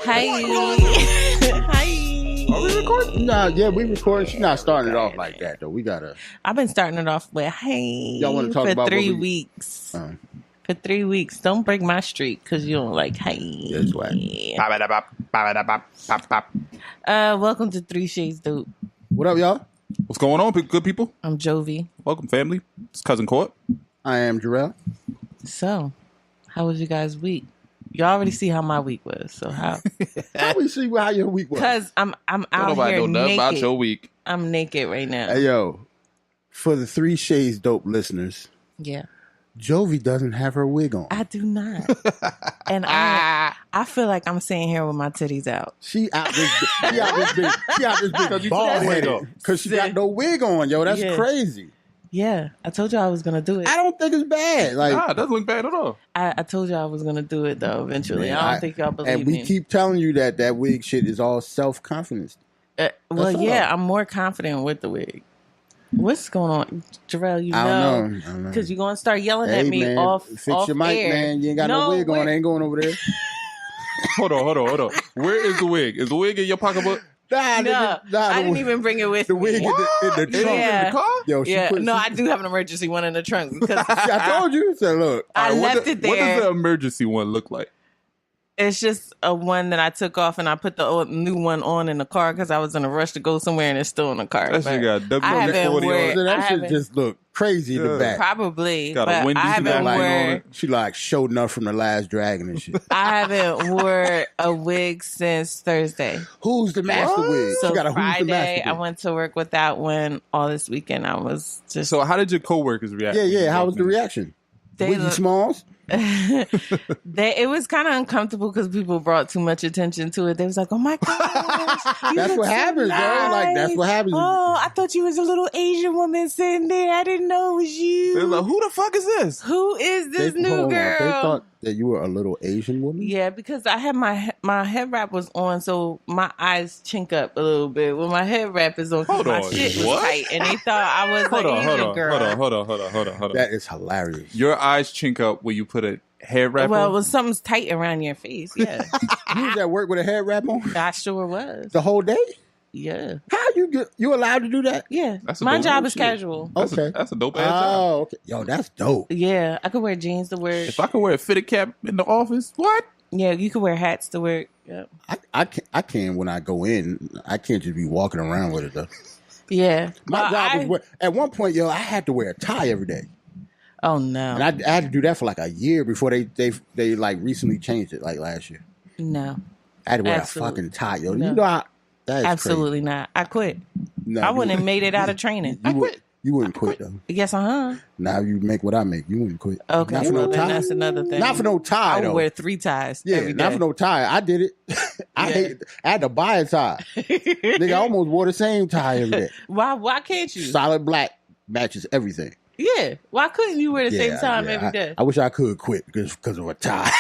Hi. Hi. Are we recording? Nah, yeah, we recording. She's not starting it off like that, though. We gotta. I've been starting it off with hey. Y'all want to talk for about 3 weeks. For 3 weeks. Don't break my streak because you don't like hey. That's why. Welcome to Three Shades Dope. What up, y'all? What's going on, good people? I'm Jovi. Welcome, family. It's Cousin Court. I am Jarrell. So, how was you guys' week? You already see how my week was. So how? How we see how your week was? Because I'm out Nobody here know nothing naked. about your week. I'm naked right now. Hey, yo, for the Three Shades Dope listeners, Yeah. Jovi doesn't have her wig on. I do not. And I feel like I'm sitting here with my titties out. She out this bitch bald headed because she got no wig on, yo. That's crazy. Yeah, I told you I was gonna do it. I don't think it's bad. Like, it doesn't look bad at all. I told you I was gonna do it though. Eventually, man, I don't think y'all believe and we me. keep telling you that wig shit is all self confidence. Well, yeah, I'm more confident with the wig. What's going on, Jarrell? You I know, don't know. because you're gonna start yelling Hey, at me man, off. fix off your mic, air. man. You ain't got no wig on. Ain't going over there. Hold on. Where is the wig? Is the wig in your pocketbook? No, I didn't even bring it with the me. wig in the trunk. Yeah. In the car? Yo, I do have an emergency one in the trunk because I told you. So look, I All right, left it there. What does the emergency one look like? It's just a one that I took off and I put the old, new one on in the car because I was in a rush to go somewhere and it's still in the car. That shit got haven't WD-40 worn- on it. that shit just look crazy in the back. Probably, Got a but Wendy's I haven't backlight on wore. it. She like showed enough from the Last Dragon and shit. I haven't wore a wig since Thursday. Who's the master wig? So She got a Who's the Friday, master I wig. wit to work without one. All this weekend, I was just. So how did your coworkers react? Yeah. How was the reaction? They Wiggy look- Smalls? it was kind of uncomfortable because people brought too much attention to it. They was like, "Oh my gosh, you That's look what so happens, bro. Like, that's nice. what happens. Oh, I thought you was a little Asian woman sitting there. I didn't know it was you. They're like, who the fuck is this? Who is this new girl? They thought that you were a little Asian woman? Yeah, because I had my head wrap was on, so my eyes chink up a little bit when my head wrap is on. Hold my on, shit was what? tight, and they thought I was Hold an on, Asian girl. hold on. That is hilarious. Your eyes chink up when you put a hair wrap Well, on? it was something's tight around your face. Yeah, You was at work with a head wrap on I sure was. the whole day? Yeah, How you allowed to do that? yeah. That's a My dope job is shit. casual. Okay. That's a dope ass job. Oh, okay. Yo, that's dope. Yeah, I could wear jeans to work. If I could wear a fitted cap in the office, what? Yeah, you could wear hats to work. Yeah, I can when I go in. I can't just be walking around with it though. yeah. My job was at one point, yo, I had to wear a tie every day, Oh no, and I had to do that for like a year before they like recently changed it, like last year. no, I had to wear Absolutely. a fucking tie, yo. No. You know, that is absolutely not. I quit. crazy. No, I you wouldn't have made it out of training. You wouldn't quit though. Yes, Now you make what I make. You wouldn't quit. Okay, Not for well, no then tie. that's another thing. Not for no tie I though. would wear 3 ties Yeah, every day. not for no tie. I did it. I had to buy a tie. Nigga, I almost wore the same tie every day. Why can't you? Solid black matches everything. Yeah. Why couldn't you wear the same time every day? I wish I could quit because of a tie.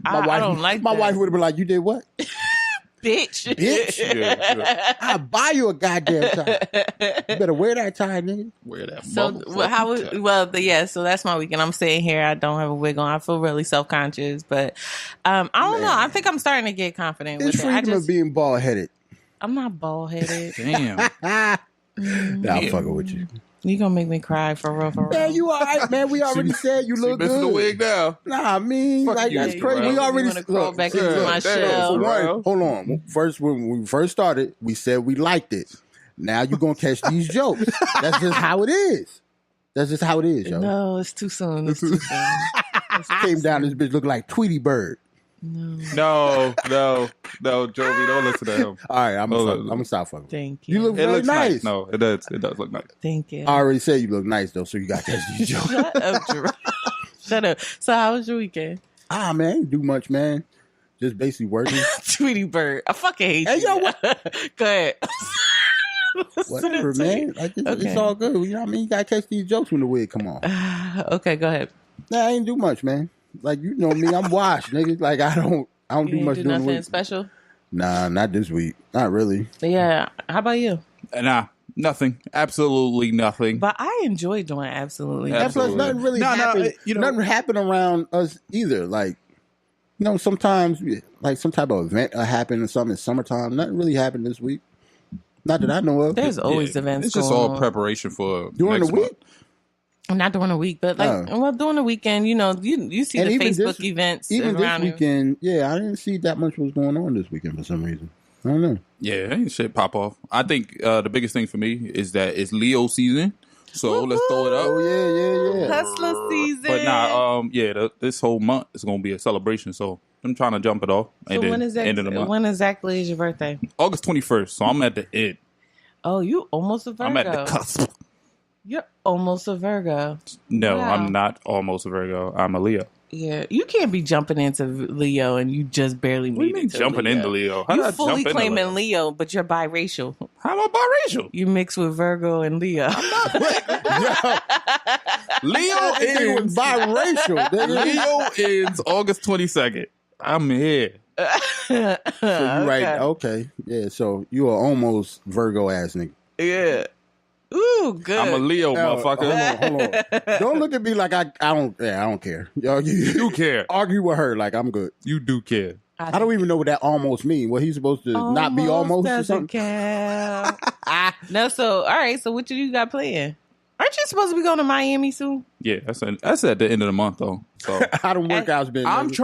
I don't like my that. wife would have been like, "You did what, Bitch. bitch? Yeah. I'll buy you a goddamn tie. You better wear that tie, nigga." Wear that So so that's my weekend. I'm sitting here. I don't have a wig on. I feel really self-conscious, but I don't know. I think I'm starting to get confident It's with it. freedom of being bald headed. I'm not bald-headed. Damn. Nah, I'm fucking with you. You gonna make me cry for real, for real. Man, you all right, man. We already said you She look missing good. the wig now. Nah, I mean, Fuck like you, that's bro. crazy. We You already wanna crawl back into yeah, my damn, shell. for One, hold on. First, when we first started, we said we liked it. Now you're gonna catch these jokes. That's just how it is. That's just how it is, yo. No, it's too soon. It's too soon. Came down, this bitch looked like Tweety Bird. No, Jovi, don't listen to him. All right, I'm Oh, gonna stop fucking. Thank you. You look It very looks nice. No, it does. It does look nice. Thank you. I already said you look nice though, so you got to catch these jokes. Shut up, Jerome. Shut up. So how was your weekend? Man, ain't do much, man. Just basically working. Tweety Bird. I fucking hate Hey, you. yo, what? Go ahead. Whatever, man. Like, it's Okay. all good. You know what I mean? You gotta catch these jokes when the wig come on. Okay, go ahead. Nah, I ain't do much, man. Like, you know me, I'm washed, nigga. Like, I don't You do didn't much do during the nothing week. special? Nah, not this week. Not really. Yeah. How about you? Nah, nothing. Absolutely nothing. But I enjoy doing absolutely Yeah. nothing. Plus, nothing really No, happened. you know- Nothing happened around us either. Like, sometimes like some type of event happened or something in summertime. Nothing really happened this week. Not that I know of. There's always events. It's just all preparation for during next the week. month. Not during the week, but during the weekend, you see And the even Facebook this- events Even around this weekend, I didn't see that much was going on this weekend for some reason. I don't know. Yeah, ain't shit pop off. I think the biggest thing for me is that it's Leo season. So let's throw it up. Oh yeah. Hustler season. But this whole month is gonna be a celebration. So I'm trying to jump it off. So when is that? End of the month. When exactly is your birthday? August 21st. So I'm at the end. Oh, you almost a Virgo. I'm at the cusp. You're almost a Virgo. No, Wow. I'm not almost a Virgo. I'm a Leo. Yeah, you can't be jumping into Leo and you just barely What do you made mean it to jumping Leo. into Leo? How did You I fully jump into claiming Leo, but you're biracial. How am I biracial? You mix with Virgo and Leo. Leo It was is biracial. Leo ends August 22nd. I'm here. So you right? Okay, yeah. So you are almost Virgo ass nigga. Yeah. Ooh, good. I'm a Leo, motherfucker. Hold on. Don't look at me like I don't. Yeah, I don't care. Yo, You care. argue with her like I'm good. You do care. I don't even know what that almost mean. What he's supposed to not be almost or doesn't something? count. No, so all right. So what you got playing? Aren't you supposed to be going to Miami soon? Yeah, that's at the end of the month though. So How them workouts been? I'm nigga?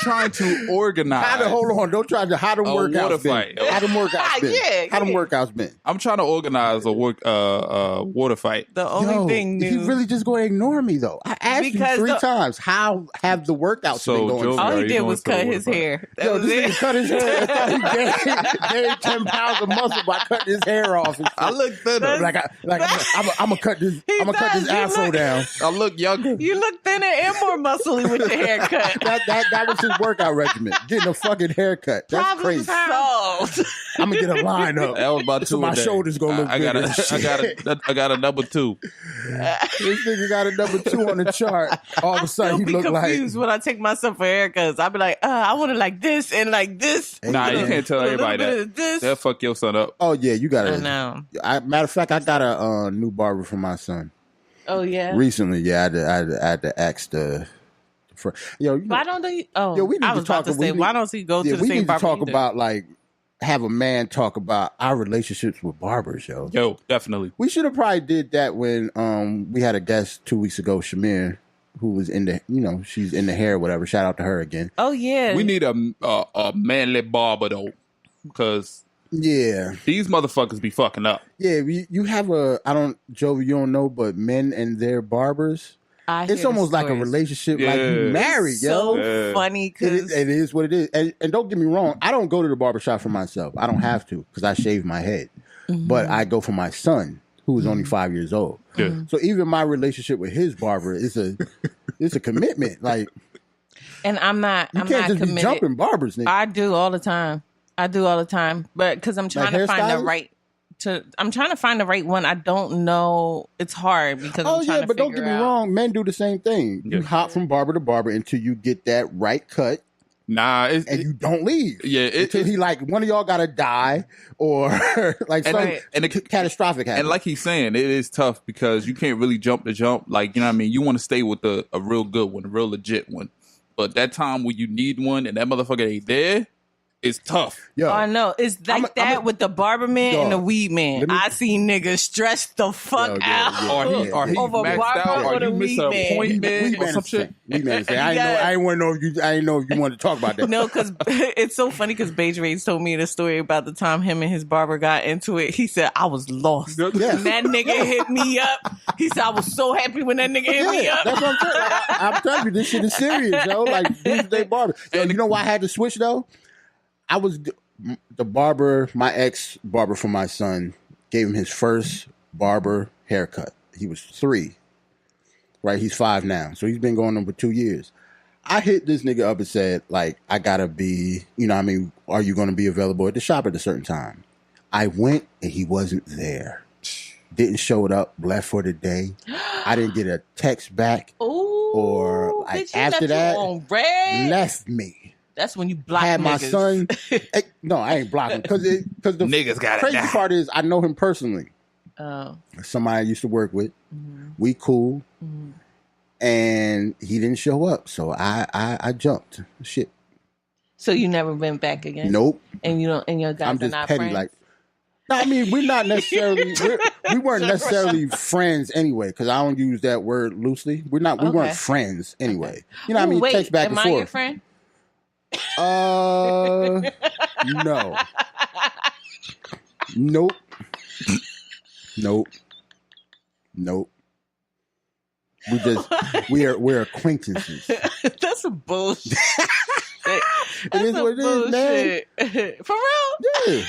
trying to organize. Hold on. Don't try to. How them water workouts been? fight. How them workouts been? Yeah, How them yeah. workouts been? I'm trying to organize a water fight. The only thing new. You really just going to ignore me though? I asked Because you 3 the- times. How have the workouts So, been going? Joe- all Are he you did going was to the cut water his fight? hair. That Yo, was this it. nigga cut his hair. I thought he gained 10 pounds of muscle by cutting his hair off. And shit. I look thinner. like I'm gonna cut this. I'm gonna cut this does. You afro look- down. I look younger. You look thinner and more muscly with your haircut. That was his workout regimen. Getting a fucking haircut. That's Problem crazy. solved. I'm gonna get a line up. That was about 2 So my a day. shoulders gonna look I got bigger. I got a number 2. This nigga got a number 2 on the chart. All of a sudden, I'll he be look confused like. when I take myself for haircuts. I'll be like, I want it like this and like this. Nah, you can't tell A little everybody bit that. of this. They'll fuck your son up. Oh yeah, you got I it. know. Matter of fact, I got a new barber for my son Oh yeah. recently. Yeah, I had to ask the. Yo, Why don't they? Oh, Yeah, we need I to was about talk- to we say, need- why don't he go to the we same need to barber? talk you do? about like have a man talk about our relationships with barbers, yo. Yo, definitely. We should have probably did that when we had a guest 2 weeks ago, Shamir, who was in the she's in the hair, whatever. Shout out to her again. Oh yeah. We need a manly barber though, because Yeah, these motherfuckers be fucking up. yeah. You have Joe, you don't know, but men and their barbers, I hear it's the almost like a stories. relationship, like you Yeah. married, So yo. Yeah. funny because It is what it is. And don't get me wrong, I don't go to the barbershop for myself. I don't have to because I shave my head. But I go for my son, who is only 5 years old. Yeah. So even my relationship with his barber is it's a commitment. Like and I'm not you can't just committed. be jumping barbers, nigga. I do all the time. But because I'm trying to find the hairstylists? right. I'm trying to find the right one. I don't know. It's hard because Oh I'm trying yeah, to but don't figure get me out. wrong. Men do the same thing. You Yeah. hop from barber to barber until you get that right cut, Nah, and you don't leave. yeah, Until he like one of y'all got to die or like And something catastrophic happens. and like he's saying, it is tough because you can't really jump the jump. Like, you know what I mean? You want to stay with a real good one, a real legit one. But that time when you need one and that motherfucker ain't there, it's tough. yo, Oh, I know. It's like that with the barber man and the Dog, weed man. let me- I see niggas stressed the fuck Yo, yeah, out. yeah. Or he Over maxed barber out, or or the you miss an weed man. appointment or some shit. We man say, I ain't want to know if you. I didn't know if you wanted to talk about that. No, because it's so funny because Beige Rage told me the story about the time him and his barber got into it. He said, I was lost. Yeah. And that nigga hit me up. He said, I was so happy when that nigga hit me Yeah, up. that's what I'm saying. Like, I'm telling you, this shit is serious, yo. Like Tuesday barber. Yo, you know why I had to switch though? I was the barber. My ex barber for my son gave him his first barber haircut. He was 3, right? He's 5 now, so he's been going on for 2 years. I hit this nigga up and said, like, I gotta be, you know what I mean, are you gonna be available at the shop at a certain time? I went and he wasn't there. Didn't show it up, left for the day. I didn't get a text back. Ooh, Or, like, bitch, he after left you that, on red. Left me. That's when you block Had my niggas. son. No, I ain't blocking because the Niggas got it crazy now. part is I know him personally. Oh. Somebody I used to work with. We cool. and he didn't show up. So I jumped. Shit. So you never been back again? Nope. And you don't. And your guys I'm are just not petty. friends? Like, no, I mean, we're not necessarily. We weren't necessarily friends anyway. Because I don't use that word loosely. We weren't friends anyway. You know what I mean? Wait, Text back and am I forth. your friend? No. Nope. Nope. We're acquaintances. That's a bullshit. It is what it is, man. For real? Yeah.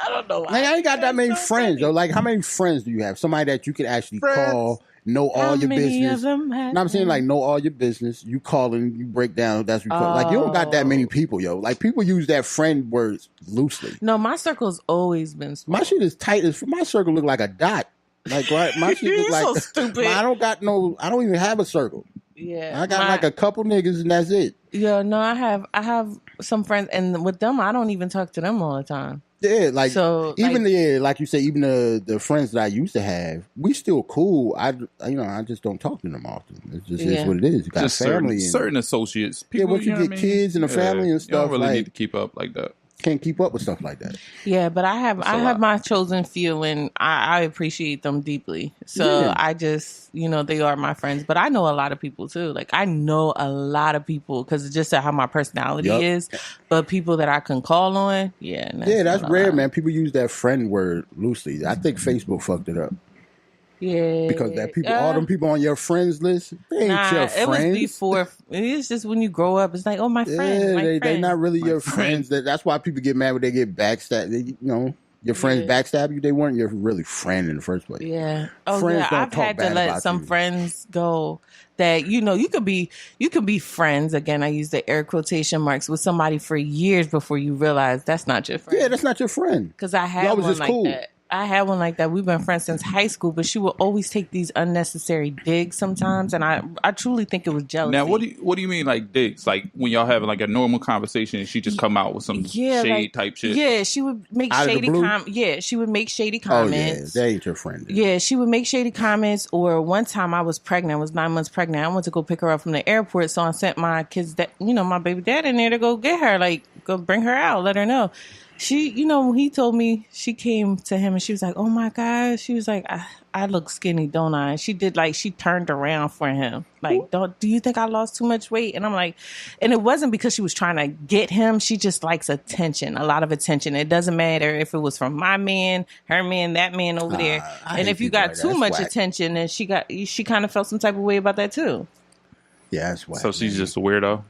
I don't know why. Like, I ain't got that many friends, though. Like, how many friends do you have? Somebody that you can actually call, know all your business. Know I'm saying? Like, know all your business. You call and you break down. That's what you call. Like, you don't got that many people, yo. Like, people use that friend word loosely. No, my circle's always been small. My shit is tight. My circle look like a dot. Like, right? My shit look like. So stupid. I don't even have a circle. Yeah. I got like a couple niggas and that's it. Yeah, no, I have some friends, and with them, I don't even talk to them all the time. Yeah, like so, even like you say, even the friends that I used to have, we still cool. I just don't talk to them often. It just is what it is. You got just family, certain associates. People, once you get kids and a family and stuff, you don't really need to keep up like that. Can't keep up with stuff like that. Yeah, but I have my chosen few, and I appreciate them deeply. So I just, they are my friends. But I know a lot of people too. Like, I know a lot of people because it's just how my personality is. But people that I can call on, that's rare, man. People use that friend word loosely. I think Facebook fucked it up. Yeah, because that people, all them people on your friends list, they ain't your friends. It was before. It's just when you grow up, it's like, oh, my friend. Yeah, they not really your friends. That's why people get mad when they get backstabbed. Your friends backstab you. They weren't your really friend in the first place. Yeah. Friends don't I've talk had bad to let about some you. friends go that you could be friends. Again, I use the air quotation marks with somebody for years before you realize that's not your friend. Yeah, that's not your friend. Because I had one like that. I had one like that. We've been friends since high school, but she would always take these unnecessary digs sometimes, and I truly think it was jealousy. Now, what do you mean like digs? Like when y'all having like a normal conversation, and she just come out with some shade type shit? Yeah, she would make shady comments. Yeah, she would make shady comments. Oh yeah, that ain't your friend. Dude. Yeah, she would make shady comments. Or one time I was pregnant. I was 9 months pregnant. I went to go pick her up from the airport, so I sent my kids, my baby dad in there to go get her, like go bring her out, let her know. She, he told me, she came to him and she was like, oh my God. She was like, I look skinny, don't I? And she did she turned around for him. Like, do you think I lost too much weight? And I'm like, and it wasn't because she was trying to get him. She just likes attention, a lot of attention. It doesn't matter if it was from my man, her man, that man over there. And if you got too much attention, then she kind of felt some type of way about that too. Yeah, that's why. So she's just a weirdo.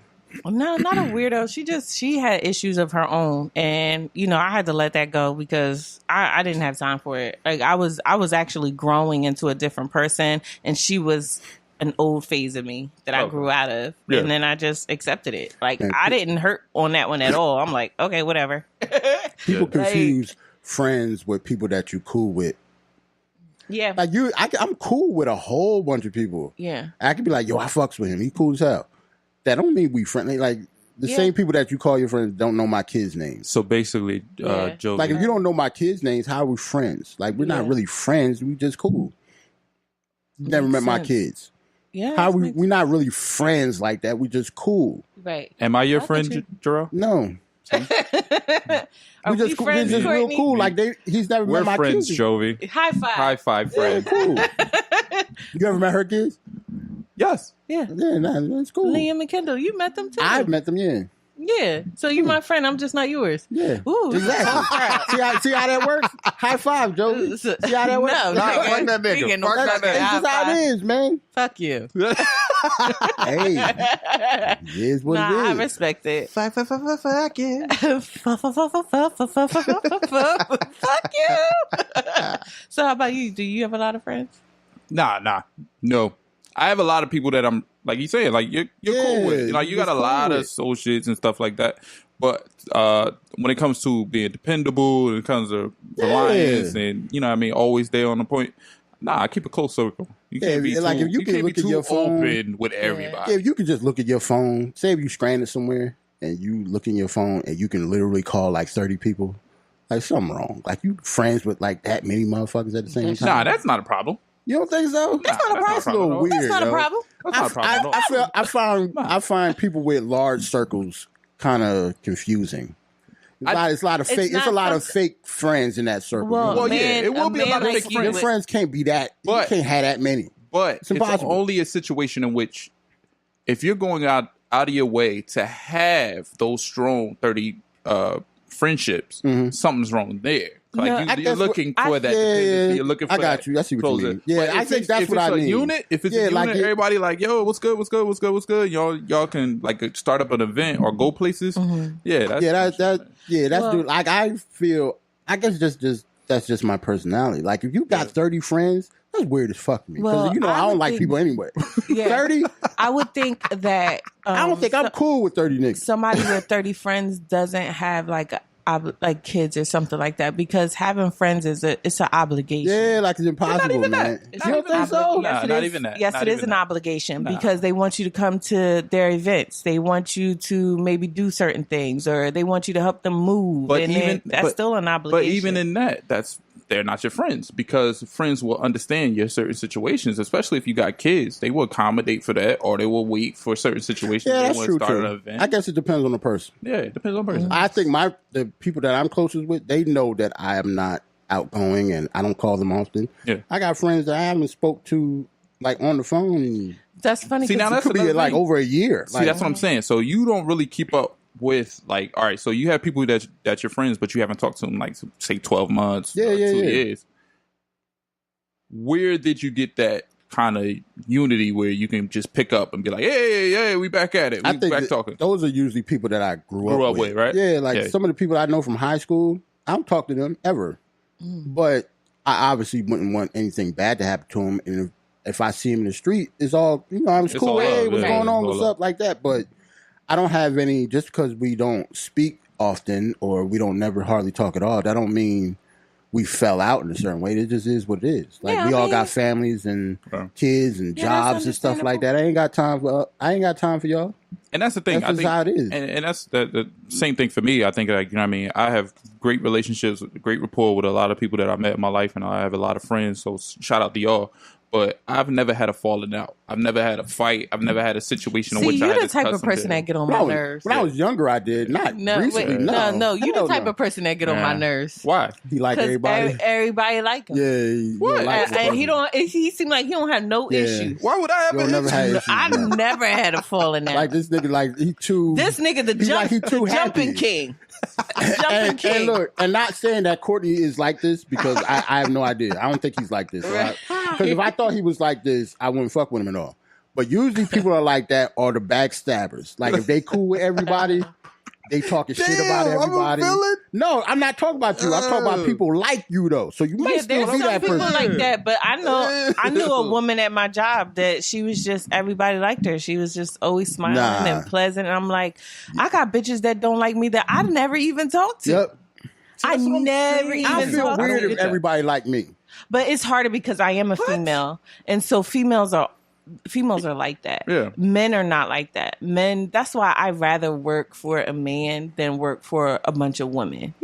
No, not a weirdo. She had issues of her own, and I had to let that go because I didn't have time for it. Like I was actually growing into a different person, and she was an old phase of me that I grew out of, and then I just accepted it. Like I didn't hurt on that one at all. I'm like, okay, whatever. People confuse friends with people that you cool with. Yeah, like I'm cool with a whole bunch of people. Yeah, I could be like, yo, I fucks with him. He cool as hell. That don't mean we friendly. Like the same people that you call your friends don't know my kids' names. So basically, Joe, like if you don't know my kids' names, how are we friends? Like we're not really friends. We just cool. Never met my kids. Yeah, how we're not really friends like that. We just cool. Right. Am I your friend, Jarrell? No. Are we friends, just real Courtney? cool. Like he's never met my friends, kids. Jovi. High five. High five, friend. Cool. You ever met her kids? Yes. Yeah. Yeah, that's cool. Liam and Kendall, you met them too. I've met them, yeah. Yeah. So you're my friend. I'm just not yours. Yeah. Ooh. Exactly. see how that works? High five, Joe. See how that works? No, fuck that nigga. Fuck that nigga. That's just how it is, man. Fuck you. Hey. It is what it is. I respect it. Fuck you. Fuck you. So how about you? Do you have a lot of friends? Nah. No. I have a lot of people that I'm, like you said, like you're cool with. Like you got a lot of associates and stuff like that. But when it comes to being dependable, when it comes to reliance and, always there on the point, I keep a close circle. You can't be like too, if you can look at your phone, open with everybody. Yeah, if you can just look at your phone, say if you stranded somewhere and you look in your phone and you can literally call like 30 people, like something wrong. Like you friends with like that many motherfuckers at the same time. Nah, that's not a problem. You don't think so? That's not a problem. That's a little weird. That's not a yo. problem. That's not a problem. I find people with large circles kind of confusing. It's a lot of fake friends in that circle. Well, it will be a lot of fake friends. Your friends can't be that. You can't have that many. But it's only a situation in which, if you're going out of your way to have those strong 30 friendships, something's wrong there. Like you're looking for that dependency. You're looking for that. I got you. That's what you mean. Yeah, I think that's what I mean. If it's a unit, everybody like, yo, what's good? Y'all can like start up an event or go places. That's dude. Like I feel, I guess that's just my personality. Like if you got 30 friends, that's weird as fuck to me. Because I don't like people anyway. 30? I would think that I don't think I'm cool with 30 niggas. Somebody with 30 friends doesn't have like kids or something like that, because having friends it's an obligation. Yeah, like it's impossible, man. You don't think so? Yes, not even that. Yes, it is an obligation because they want you to come to their events. They want you to maybe do certain things, or they want you to help them move. But that's still an obligation. But even in that, they're not your friends, because friends will understand your certain situations, especially if you got kids. They will accommodate for that, or they will wait for certain situations. Yeah, that's true too. An event. I guess it depends on the person. Yeah, it depends on the person. I think the people that I'm closest with, they know that I am not outgoing and I don't call them often. Yeah. I got friends that I haven't spoke to like on the phone. That's funny. See, now that could be like over a year. See, that's what I'm saying. So you don't really keep up with like, all right, so you have people that's your friends, but you haven't talked to them like say 12 months, 2 years. Where did you get that kind of unity where you can just pick up and be like, hey, we back at it. We back talking. Those are usually people that I grew up with, right? Yeah, like some of the people I know from high school, I don't talk to them ever. But I obviously wouldn't want anything bad to happen to them. And if I see them in the street, it's all, I was cool. Hey, what's going on? What's up? Like that. But I don't have any, just because we don't speak often or we don't never hardly talk at all, that don't mean we fell out in a certain way. It just is what it is. Like we all got families and kids and jobs and stuff like that. I ain't got time for y'all. And that's the thing. That's just how it is. And that's the same thing for me. I think, like, you know what I mean? I have great relationships, great rapport with a lot of people that I met in my life, and I have a lot of friends. So shout out to y'all. But I've never had a falling out. I've never had a fight. I've never had a situation in which I had to you're the type of person that get on my nerves. When I was younger, I did. Not recently. No. You're the type of person that get on my nerves. Why? He like everybody. Everybody like him. Yeah. What? And he don't. He seemed like he don't have no issues. Why would I have an issue? I've never had a falling out. Like this nigga, like he too. This nigga, the jumping king. And look, and not saying that Courtney is like this, because I have no idea. I don't think he's like this. Because if I thought he was like this, I wouldn't fuck with him at all. But usually people are like that, are the backstabbers. Like if they cool with everybody, they talking shit about everybody. No, I'm not talking about you. I'm talking about people like you though. So you might still be that person. People like that, but I knew a woman at my job that she was just, everybody liked her. She was just always smiling and pleasant. And I'm like, I got bitches that don't like me that I never even talked to. Yep. I never even talked to. I feel weird if everybody like me. But it's harder because I am a female, and so females are like that. Yeah. Men are not like that. Men, that's why I rather work for a man than work for a bunch of women.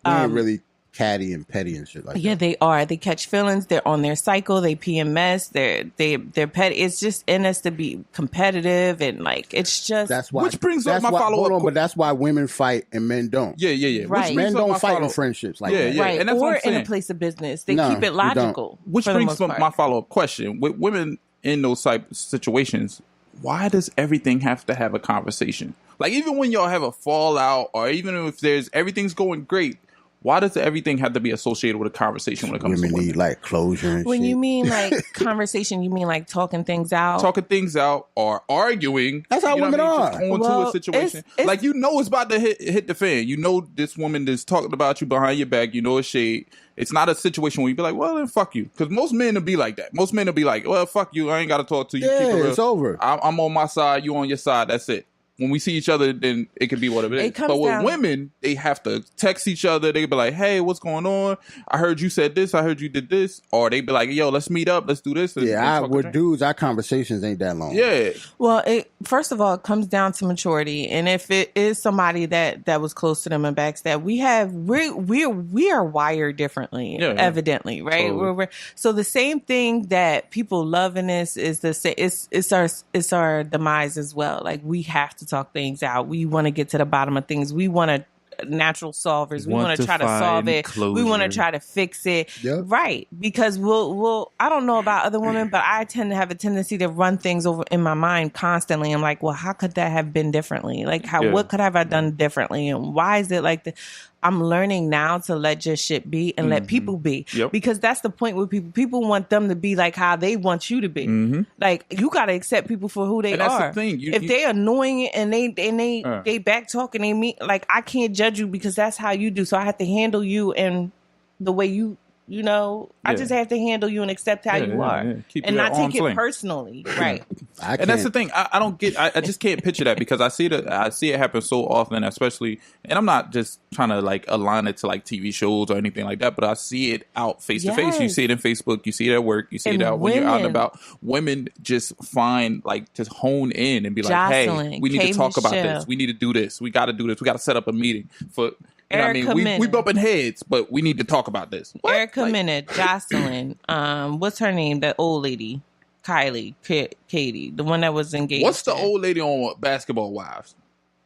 They're really catty and petty and shit like that. Yeah, they are. They catch feelings. They're on their cycle. They PMS. They're petty. It's just in us to be competitive, and like it's just. That's why. Which brings up my follow up. But that's why women fight and men don't. Yeah. Right. Men don't fight in friendships like that. Yeah. Right. And that's or in a place of business, they keep it logical. Which brings up my follow up question: with women in those type of situations, why does everything have to have a conversation? Like even when y'all have a fallout, or even if everything's going great, why does everything have to be associated with a conversation when it comes to women? Women need like closure and when shit. You mean like conversation, you mean like talking things out? Talking things out or arguing. That's how women are. Just going to a situation. It's like it's about to hit the fan. You know this woman is talking about you behind your back. You know it's shade. It's not a situation where you be like, well, then fuck you. Because most men will be like that. Most men will be like, well, fuck you. I ain't got to talk to you. Yeah, keep it real. It's over. I'm on my side. You on your side. That's it. When we see each other, then it can be what it is. But with women, they have to text each other. They be like, hey, what's going on? I heard you said this. I heard you did this. Or they be like, yo, let's meet up. Let's do this. Yeah, with dudes, our conversations ain't that long. Yeah. Well, first of all, it comes down to maturity, and if it is somebody that was close to them and backstab, we are wired differently, evidently, right? Totally. So the same thing that people love in this is the same. It's our demise as well. Like, we have to talk things out. We want to get to the bottom of things. We want to natural solvers. We want to try to solve it. Closure. We want to try to fix it. Yep. Right. Because we'll I don't know about other women, but I tend to have a tendency to run things over in my mind constantly. I'm like, well, how could that have been differently? Like, what could have I done differently? And why is it like I'm learning now to let just shit be and let people be. Yep. Because that's the point with people. People want them to be like how they want you to be. Mm-hmm. Like, you got to accept people for who they and are. That's the thing. If they're annoying and they back talk and they mean, like, I can't judge you because that's how you do. So I have to handle you and the way you know, I just have to handle you and accept how you are and not take it personally. Right. And that's the thing. I don't get, I just can't picture that because I see it happen so often, especially, and I'm not just trying to like align it to like TV shows or anything like that, but I see it out face to face. You see it in Facebook, you see it at work, you see it out when you're out and about. Women just find like, just hone in and be like, hey, we need to talk about this. We need to do this. We got to do this. We got to set up a meeting for, you know what I mean? We bumping heads, but we need to talk about this. What? Erica Minute, Jocelyn, what's her name? That old lady, Kylie, Katie, the one that was engaged. What's the old lady on Basketball Wives?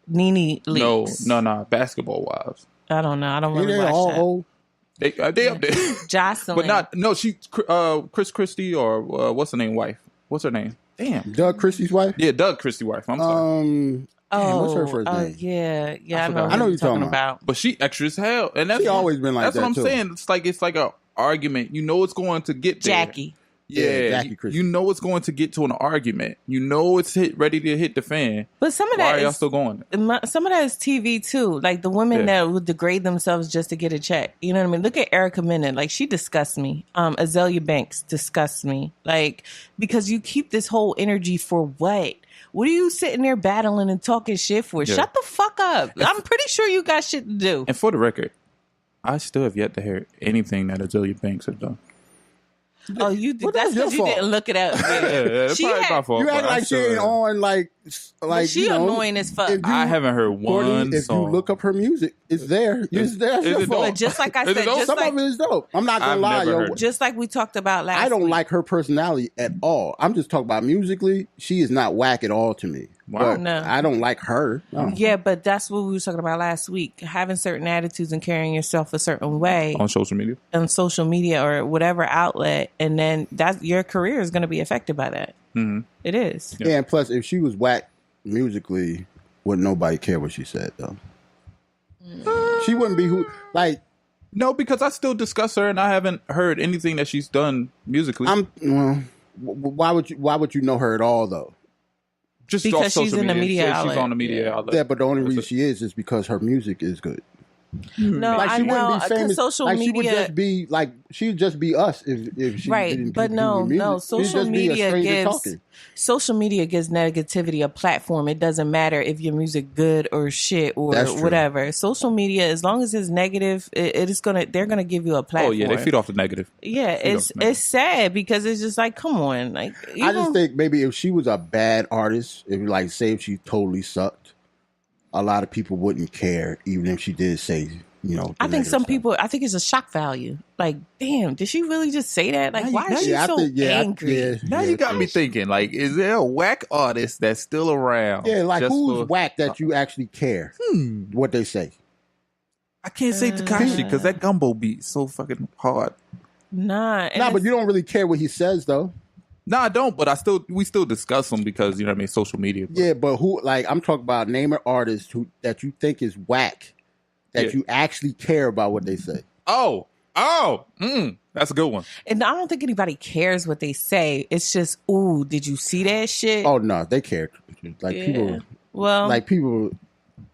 Nene Leakes. No, Basketball Wives. I don't know. I don't really watch all that. Old? They up there. Jocelyn, but she Chris Christie or what's her name? Wife? What's her name? Damn, Doug Christie's wife. Yeah, Doug Christie wife. I'm sorry. What's her first name? Yeah. I know you're talking about. But she extra as hell, and that's always been like that. That's what I'm saying. It's like a argument. You know, it's going to get there. Jackie. Yeah, Jackie Christie. You know it's going to get to an argument. You know it's ready to hit the fan. But some of that Why are y'all still going? Some of that is TV too. Like the women that would degrade themselves just to get a check. You know what I mean? Look at Erica Minute. Like, she disgusts me. Azalea Banks disgusts me. Like, because you keep this whole energy for what? What are you sitting there battling and talking shit for? Yeah. Shut the fuck up. I'm pretty sure you got shit to do. And for the record, I still have yet to hear anything that Azalea Banks has done. Oh, you did. That's because you didn't look it up. That's probably my fault. You act like she ain't on like she annoying as fuck. I haven't heard one if song. You look up her music, it's there. It's there. But just like I said, some of it is dope. I'm not gonna lie, yo. Just like we talked about last. I don't like her personality at all. I'm just talking about musically. She is not whack at all to me. Wow. No. I don't like her. No. Yeah, but that's what we were talking about last week. Having certain attitudes and carrying yourself a certain way on social media or whatever outlet, and then your career is going to be affected by that. Mm-hmm. It is. Yeah, and plus, if she was whack musically, wouldn't nobody care what she said though. She wouldn't be who like. No, because I still discuss her, and I haven't heard anything that she's done musically. Why would you know her at all though? Just because she's in the media outlet. She's on the media outlet. Yeah, but the only reason she is because her music is good. No, like, I know. Because social media, she would just be like she'd just be us if she didn't. But no. Social media gives negativity a platform. It doesn't matter if your music good or shit or whatever. Social media, as long as it's negative, they're gonna give you a platform. Oh yeah, they feed off the negative. Yeah, it's sad because it's just like, come on, like I just think maybe if she was a bad artist, if she totally sucked, a lot of people wouldn't care, even if she did say, I think some people, I think it's a shock value. Like, damn, did she really just say that? Like, why is she so angry? Now you got me thinking, like, is there a whack artist that's still around? Yeah, like, who's whack that you actually care what they say? I can't say Tekashi because that gumbo beat so fucking hard. Nah, but you don't really care what he says, though. No, I don't, but we still discuss them because, you know what I mean, social media. But. Yeah, but who, like, I'm talking about name an artist that you think is whack, that you actually care about what they say. That's a good one. And I don't think anybody cares what they say. It's just, ooh, did you see that shit? Oh, no, they care. Like, people,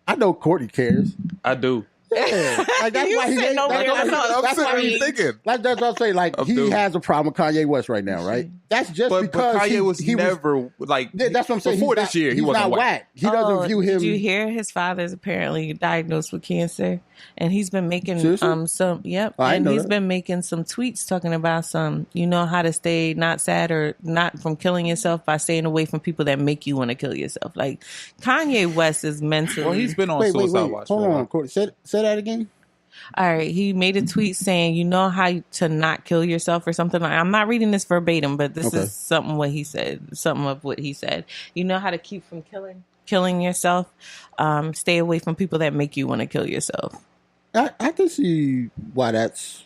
I know Courtney cares. I do. Yeah, like that's You why he said hates. nobody else saw That's what I'm thinking. Like that's what I'm saying. Like he has a problem with Kanye West right now, right? That's just But because Kanye was he never like. That's what I'm saying. Before this year, he wasn't whack. He doesn't view him. Did you hear his father's apparently diagnosed with cancer, and he's been making Seriously? some. Yep, I and know he's that. been making some tweets talking about how to stay not sad or not from killing yourself by staying away from people that make you want to kill yourself. Like Kanye West is mentally. Well, he's been on suicide watch. Hold on, Courtney. Say that again. All right, he made a tweet saying, "You know how to not kill yourself or something." I'm not reading this verbatim, but this is something what he said. Something of what he said. You know how to keep from killing yourself. Stay away from people that make you want to kill yourself. I can see why that's.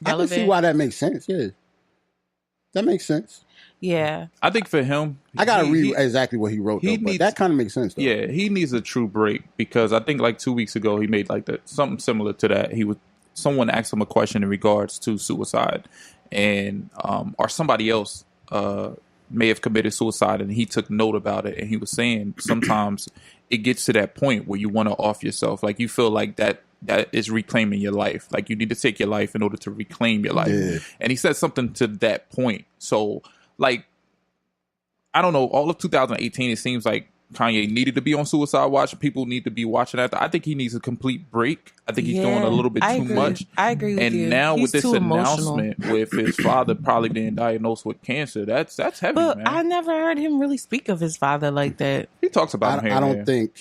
Relevant. I can see why that makes sense. Yeah, that makes sense. Yeah, I think for him, I gotta read exactly what he wrote. But that kind of makes sense. Though. Yeah, he needs a true break because I think like 2 weeks ago he made like something similar to that. Someone asked him a question in regards to suicide, and or somebody else may have committed suicide, and he took note about it, and he was saying sometimes it gets to that point where you want to off yourself, like you feel like that is reclaiming your life, like you need to take your life in order to reclaim your life. Yeah. And he said something to that point. So. Like, I don't know, all of 2018, it seems like Kanye needed to be on suicide watch. People need to be watching that. I think he needs a complete break. I think he's doing a little bit too much. I agree with you. And now he's with this announcement with his father probably being diagnosed with cancer, that's heavy, but man. I never heard him really speak of his father like that. He talks about him. I don't think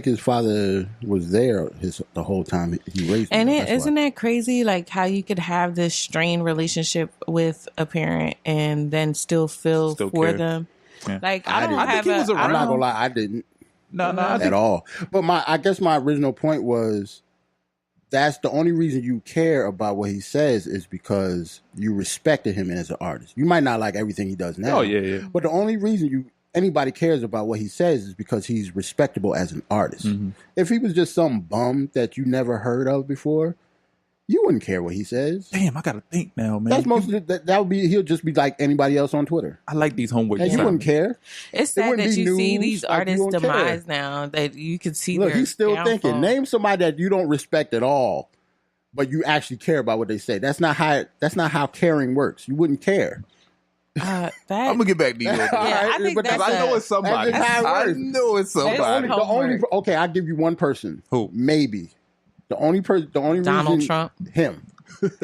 his father was there the whole time he raised him. And isn't that crazy? Like how you could have this strained relationship with a parent and then still feel for care. Them. Yeah. Like I think he was around. I'm not gonna lie, I didn't. No, at all. But I guess my original point was that's the only reason you care about what he says is because you respected him as an artist. You might not like everything he does now. Oh yeah. But the only reason anybody cares about what he says is because he's respectable as an artist. Mm-hmm. If he was just some bum that you never heard of before, you wouldn't care what he says. Damn, I gotta think now, man. That's mostly that would be he'll just be like anybody else on Twitter. I like these homework. And you wouldn't care. It's sad that you see these artists' demise now. That you can see. Look, he's still downfall. thinking. Name somebody that you don't respect at all, but you actually care about what they say. That's not how caring works. You wouldn't care. I'm gonna get back to you. I think because I know it's somebody. I know it's somebody. Okay, I'll give you one person. Who? Maybe the only Donald reason Trump. Him,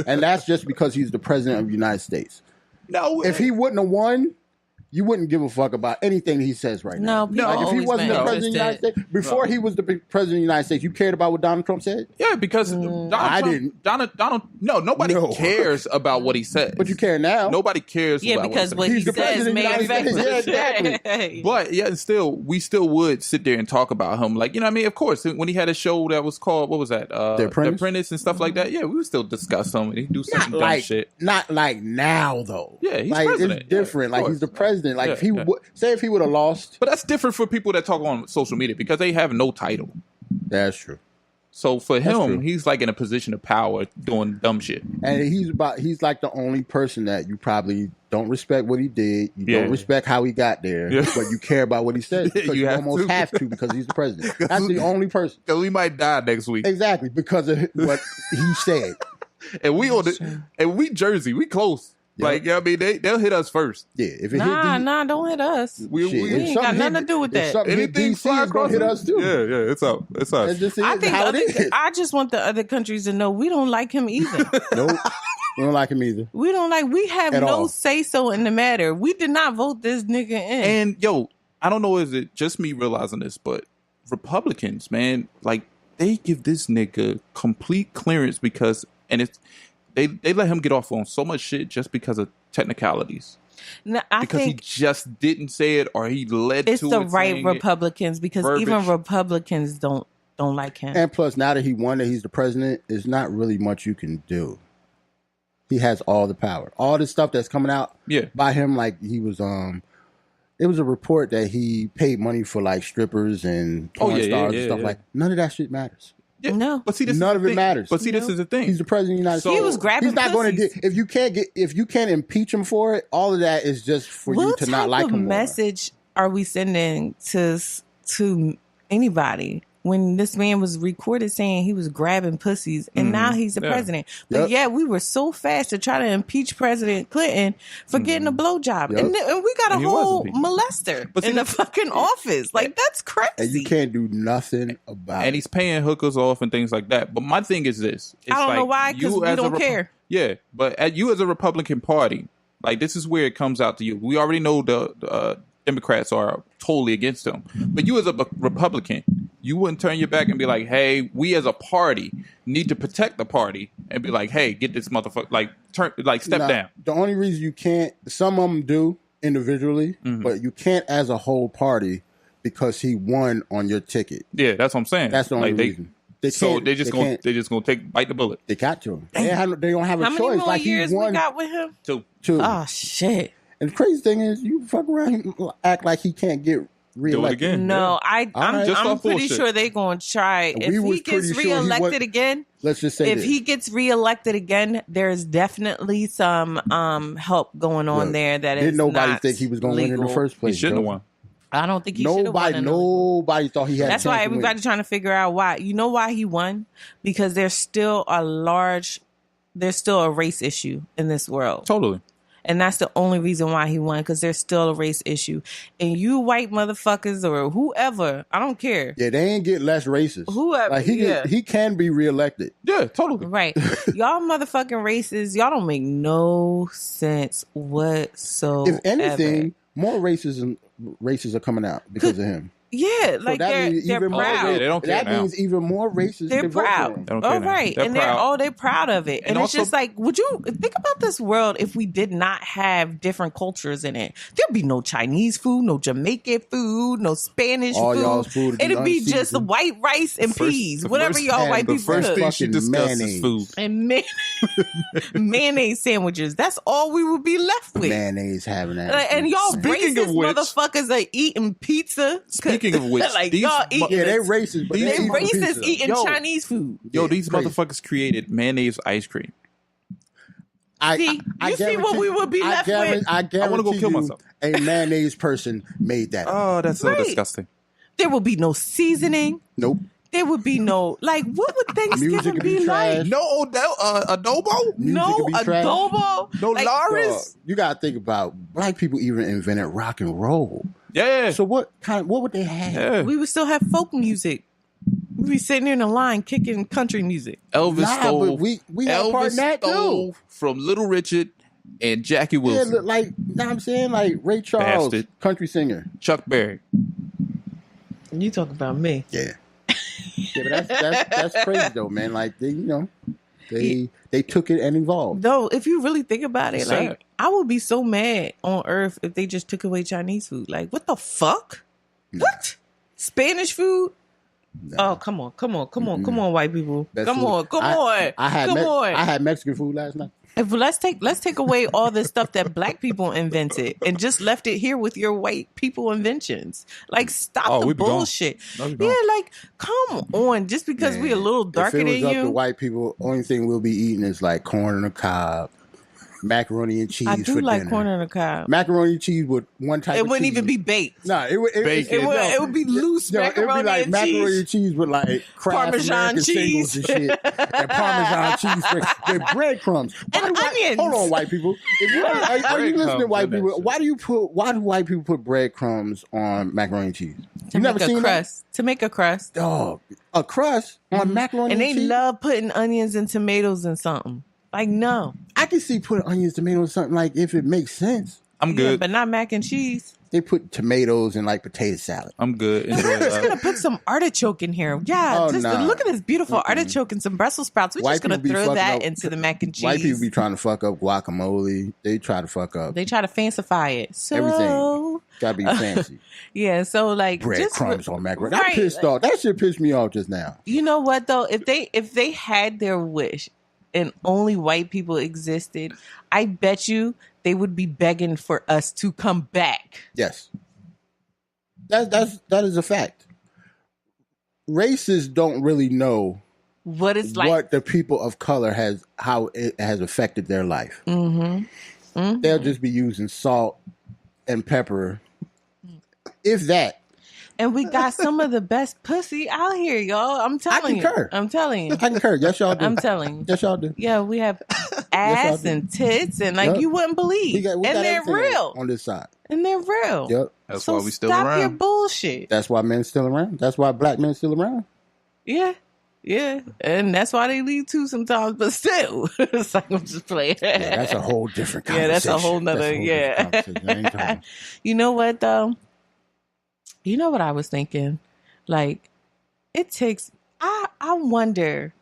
and that's just because he's the president of the United States. No, if he wouldn't have won, you wouldn't give a fuck about anything he says right now. No, like if he wasn't the president of the United States, before he was the president of the United States, you cared about what Donald Trump said? Yeah, because nobody cares about what he says. But you care now. Nobody cares about because what he says may affect us. Yeah, exactly. But we still would sit there and talk about him. Like, you know what I mean? Of course, when he had a show that was called, what was that? The Apprentice and stuff like that. Yeah, we would still discuss him. He'd do some dumb shit. Not like now, though. Yeah, he's like, president. It's different. Like, he's the president. Like if he would have lost, but that's different for people that talk on social media because they have no title. That's true. So for him, he's like in a position of power doing dumb shit. And he's like the only person that you probably don't respect what he did. You don't respect how he got there, but you care about what he said because you almost have to because he's the president. That's the only person. Because we might die next week. Exactly because of what he said. And we Jersey, we close. Yep. Like, I mean, they'll hit us first. Yeah, if it don't hit us. We ain't got nothing to do with that. Anything fly across hit us too. Yeah, it's up. It's us. I just want the other countries to know we don't like him either. Nope, we don't like him either. We have no say so in the matter. We did not vote this nigga in. And I don't know, is it just me realizing this, but Republicans, man, like they give this nigga complete clearance because They let him get off on so much shit just because of technicalities. No, because he just didn't say it or he led to it. It's the right Republicans because even Republicans don't like him. And plus, now that he won that he's the president, there's not really much you can do. He has all the power. All the stuff that's coming out by him, like he was it was a report that he paid money for like strippers and porn stars and stuff like none of that shit matters. Yeah. No, but see, none of it matters. But see, this is the thing. He's the president of the United States. He was grabbing. He's not going to get if you can't impeach him for it. All of that is just for you to not like him. What message are we sending to anybody? when this man was recorded saying he was grabbing pussies, and now he's the president. But yet we were so fast to try to impeach President Clinton for getting a blowjob, and we got a whole molester in the fucking office. Like, that's crazy. And you can't do nothing about it. And he's paying hookers off and things like that. But my thing is this: I don't know why, because we don't care. Yeah, but you as a Republican Party, like, this is where it comes out to you. We already know the Democrats are totally against him. But you as a Republican, you wouldn't turn your back and be like, hey, we as a party need to protect the party and be like, hey, get this motherfucker, step down. The only reason you can't, some of them do individually, but you can't as a whole party because he won on your ticket. Yeah, that's what I'm saying. That's the only reason. They're just gonna bite the bullet. They got to. They don't have a choice. How many more like years he won, we got with him? Two. Oh shit! And the crazy thing is, you fuck around and act like he can't get reelected. Do it again. No, Yeah. I'm pretty sure they're going to try. If he gets reelected again, let's just say if he gets reelected again, there's definitely some help going on there. That didn't is nobody not think he was going to win in the first place? He shouldn't have won. I don't think he should have won. Nobody thought he had. That's why everybody's trying to figure out why. You know why he won? Because there's still a race issue in this world. Totally. And that's the only reason why he won, because there's still a race issue. And you white motherfuckers or whoever, I don't care. Yeah, they ain't get less racist. Whoever, like he can be reelected. Yeah, totally. Right. Y'all motherfucking racist. Y'all don't make no sense whatsoever. If anything, more races are coming out because of him. Yeah, like they're proud. They don't care that means even more races. They're proud. All right, and they're proud of it. And it's just like, would you think about this world if we did not have different cultures in it? There'd be no Chinese food, no Jamaican food, no Spanish all food. Y'all's food It'd be just white rice and peas, whatever y'all white people cook. The first thing she discusses is food and mayonnaise sandwiches. That's all we would be left with. Mayonnaise having that. And y'all racist motherfuckers are eating pizza. Speaking of which, like y'all eating, they racist, but they racist eating Chinese food. Yo, these motherfuckers created mayonnaise ice cream. You see what we would be left with? I want to go kill myself. A mayonnaise person made that. Oh, that's so disgusting. There will be no seasoning. Nope. There would be no, like, what would Thanksgiving be like? No adobo? No adobo? No like, Laris? You got to think about, black people even invented rock and roll. Yeah. So what would they have? Yeah. We would still have folk music. We'd be sitting in a line kicking country music. Elvis stole. But we have part in that too. From Little Richard and Jackie Wilson. Yeah, like, you know what I'm saying? Like Ray Charles, Bastard. Country singer. Chuck Berry. You talk about me. Yeah. Yeah, but that's crazy though, man. Like they took it and evolved. Though, if you really think about it, like, I would be so mad on Earth if they just took away Chinese food. Like, what the fuck? No. What? Spanish food? No. Oh, come on, white people. Come on. I had Mexican food last night. Let's take away all the stuff that black people invented and just left it here with your white people inventions. Like, stop the bullshit. Yeah, like, come on. Just because we a little darker than you. If it was up to white people, only thing we'll be eating is like corn on the cob, macaroni and cheese. I do for like dinner. corn on the cob. Macaroni and cheese with one type. It wouldn't even be baked. No, it would be loose macaroni it'd be like and macaroni cheese. and cheese with like Kraft Parmesan American cheese singles and shit, and Parmesan cheese with breadcrumbs and onions. Hold on, white people. Are you listening to white people? Why do white people put breadcrumbs on macaroni and cheese? You never seen crust that? To make a crust. Oh, a crust on macaroni and cheese. And they love putting onions and tomatoes in something. Like, no. I can see putting onions, tomatoes, something like if it makes sense. I'm good. But not mac and cheese. They put tomatoes in like potato salad. I'm good. We're just going to put some artichoke in here. Yeah, look at this brutal artichoke and some Brussels sprouts. We're just going to throw that into the mac and cheese. White people be trying to fuck up guacamole. They try to fuck up. They try to fancify it. So, everything. Gotta be fancy. Yeah, so like breadcrumbs on macaroni. I'm pissed off. That shit pissed me off just now. You know what though? If they had their wish and only white people existed, I bet you they would be begging for us to come back. Yes. That is a fact. Racists don't really know what it's like. What the people of color how it has affected their life. Mm-hmm. Mm-hmm. They'll just be using salt and pepper, if that. And we got some of the best pussy out here, y'all. I'm telling you. I'm telling you. I concur. Yes, y'all do. I'm telling you. Yes, y'all do. Yeah, we have ass and tits and like you wouldn't believe. We and got they're real. on this side. And they're real. Yep. That's so why we still stop around. your bullshit. That's why men still around. That's why black men still around. Yeah. Yeah. And that's why they leave too sometimes, but still. It's like I'm just playing. Yeah, that's a whole different conversation. Yeah, that's a whole nother, You know what though? You know what I was thinking? Like, it takes I wonder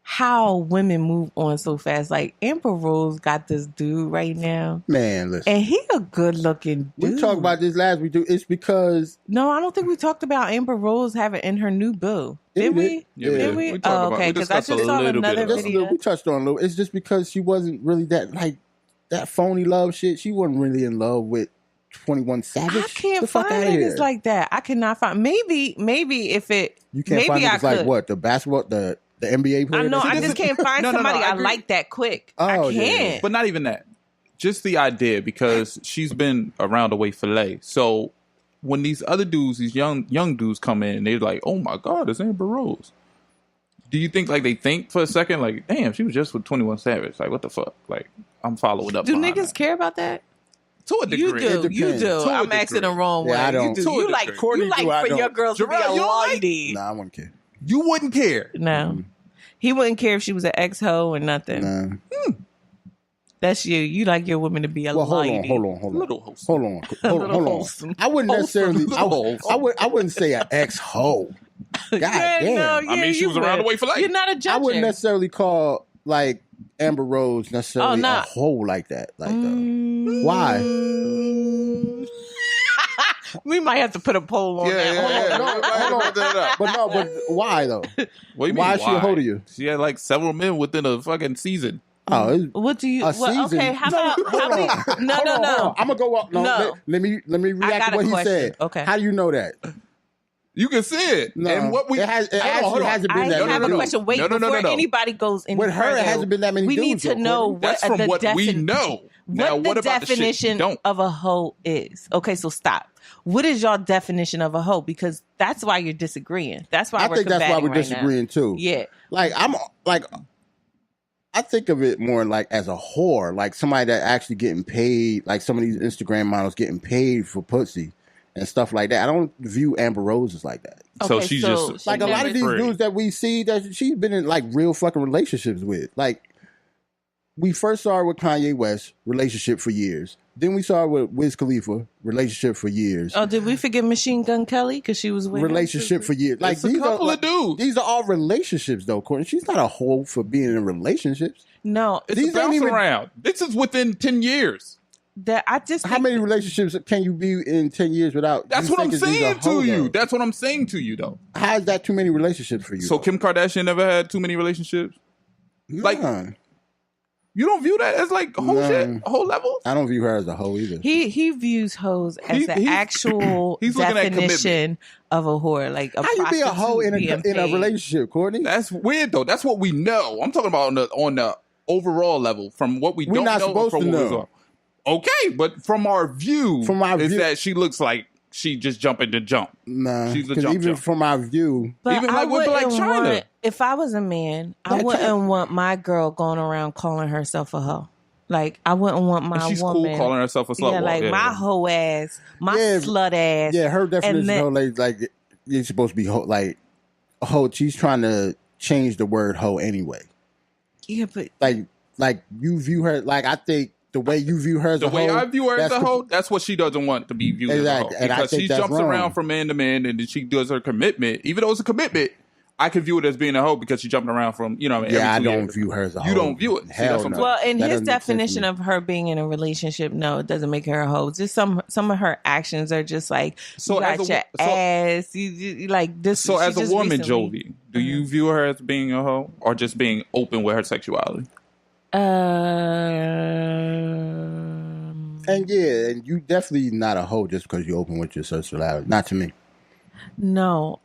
how women move on so fast. Like Amber Rose got this dude right now. Man, listen. And he a good looking dude. We talked about this last week. It's because no, I don't think we talked about Amber Rose having in her new boo. Did we? Yeah, did we? Oh, okay. Because I just saw another video. We touched on a little. It's just because she wasn't really that phony love shit. She wasn't really in love with 21 Savage. I can't find niggas like that. I cannot find. Maybe if it. You can't find niggas like what the basketball the NBA player. I know. I just can't find somebody I like that quick. I can't. Yeah. But not even that. Just the idea, because she's been around the way fillet. So when these other dudes, these young dudes come in, they're like, "Oh my God, it's Amber Rose." Do you think like they think for a second, like, "Damn, she was just with 21 Savage. Like, what the fuck? Like, I'm following up." Do niggas care about that? To a degree. You do. I'm asking the wrong way. I don't. You like for your girls to be a lady. Nah, I wouldn't care. You wouldn't care. No. He wouldn't care if she was an ex-hoe or nothing. Nah. That's you. You like your woman to be a lady. Hold on. I wouldn't necessarily. I wouldn't say an ex-hoe. God damn. No, I mean, she was around the way for life. You're not a judge. I wouldn't necessarily call like Amber Rose necessarily a hoe like that. Like, why? We might have to put a poll on that. But why though? What do you mean, why is she a hoe to you? She had like several men within a fucking season. Oh, what do you? Okay, how about? No. I'm gonna go up. No. Let me react to what he said. Okay, how do you know that? You can see it. No, and what we hasn't been that many. I have a question. Wait, before anybody goes in. With her, it hasn't been that many. We need to know what from what we know. What the definition of a hoe is. Okay, so stop. What is your definition of a hoe? Because that's why you're disagreeing. That's why we're disagreeing too. Yeah, I think of it more like as a whore, like somebody that actually getting paid, like some of these Instagram models getting paid for pussy and stuff like that. I don't view Amber Rose as like that. Okay, so she's just like a lot of these dudes that we see that she's been in like real fucking relationships with. Like we first saw her with Kanye West, relationship for years. Then we saw her with Wiz Khalifa, relationship for years. Oh, did we forget Machine Gun Kelly? Because she was with relationship for years. Like these a couple of dudes. These are all relationships, though, Courtney. She's not a hoe for being in relationships. No, it's a bounce around. This is within 10 years. That I just how many relationships can you be in 10 years without? That's what I'm saying to you. That's what I'm saying to you, though. How is that too many relationships for you? So Kim Kardashian never had too many relationships. Like. You don't view that as like whole shit, whole level? I don't view her as a hoe either. He views hoes as the actual definition of a whore. Like a how you be a hoe in a relationship, Courtney? That's weird though. That's what we know. I'm talking about on the overall level from what we're don't not know. Supposed from to what know. Okay, but from our view, is that she looks like she just jumping to jump. Nah, she's a jump. Even from our view, but even like with Black China. If I was a man, I wouldn't want my girl going around calling herself a hoe. Like I wouldn't want my she's woman cool calling herself a slut. Yeah, like my hoe ass, my slut ass. Yeah, her definition of hoe like you're supposed to be hoe, like a hoe. She's trying to change the word hoe anyway. Yeah, but like you view her like I think. The way you view her as a hoe. The way I view her as a hoe, that's what she doesn't want to be viewed as a hoe. Because she jumps around from man to man and then she does her commitment. Even though it's a commitment, I can view it as being a hoe because she's jumping around from, I don't view her as a hoe. You don't view it. Hell no. Well, in his definition of her being in a relationship, no, it doesn't make her a hoe. Just some of her actions are just like, you got your ass, you like this. So as a woman, Jovi, do you view her as being a hoe or just being open with her sexuality? And you definitely not a hoe just because you open with your sexuality. Not to me. No,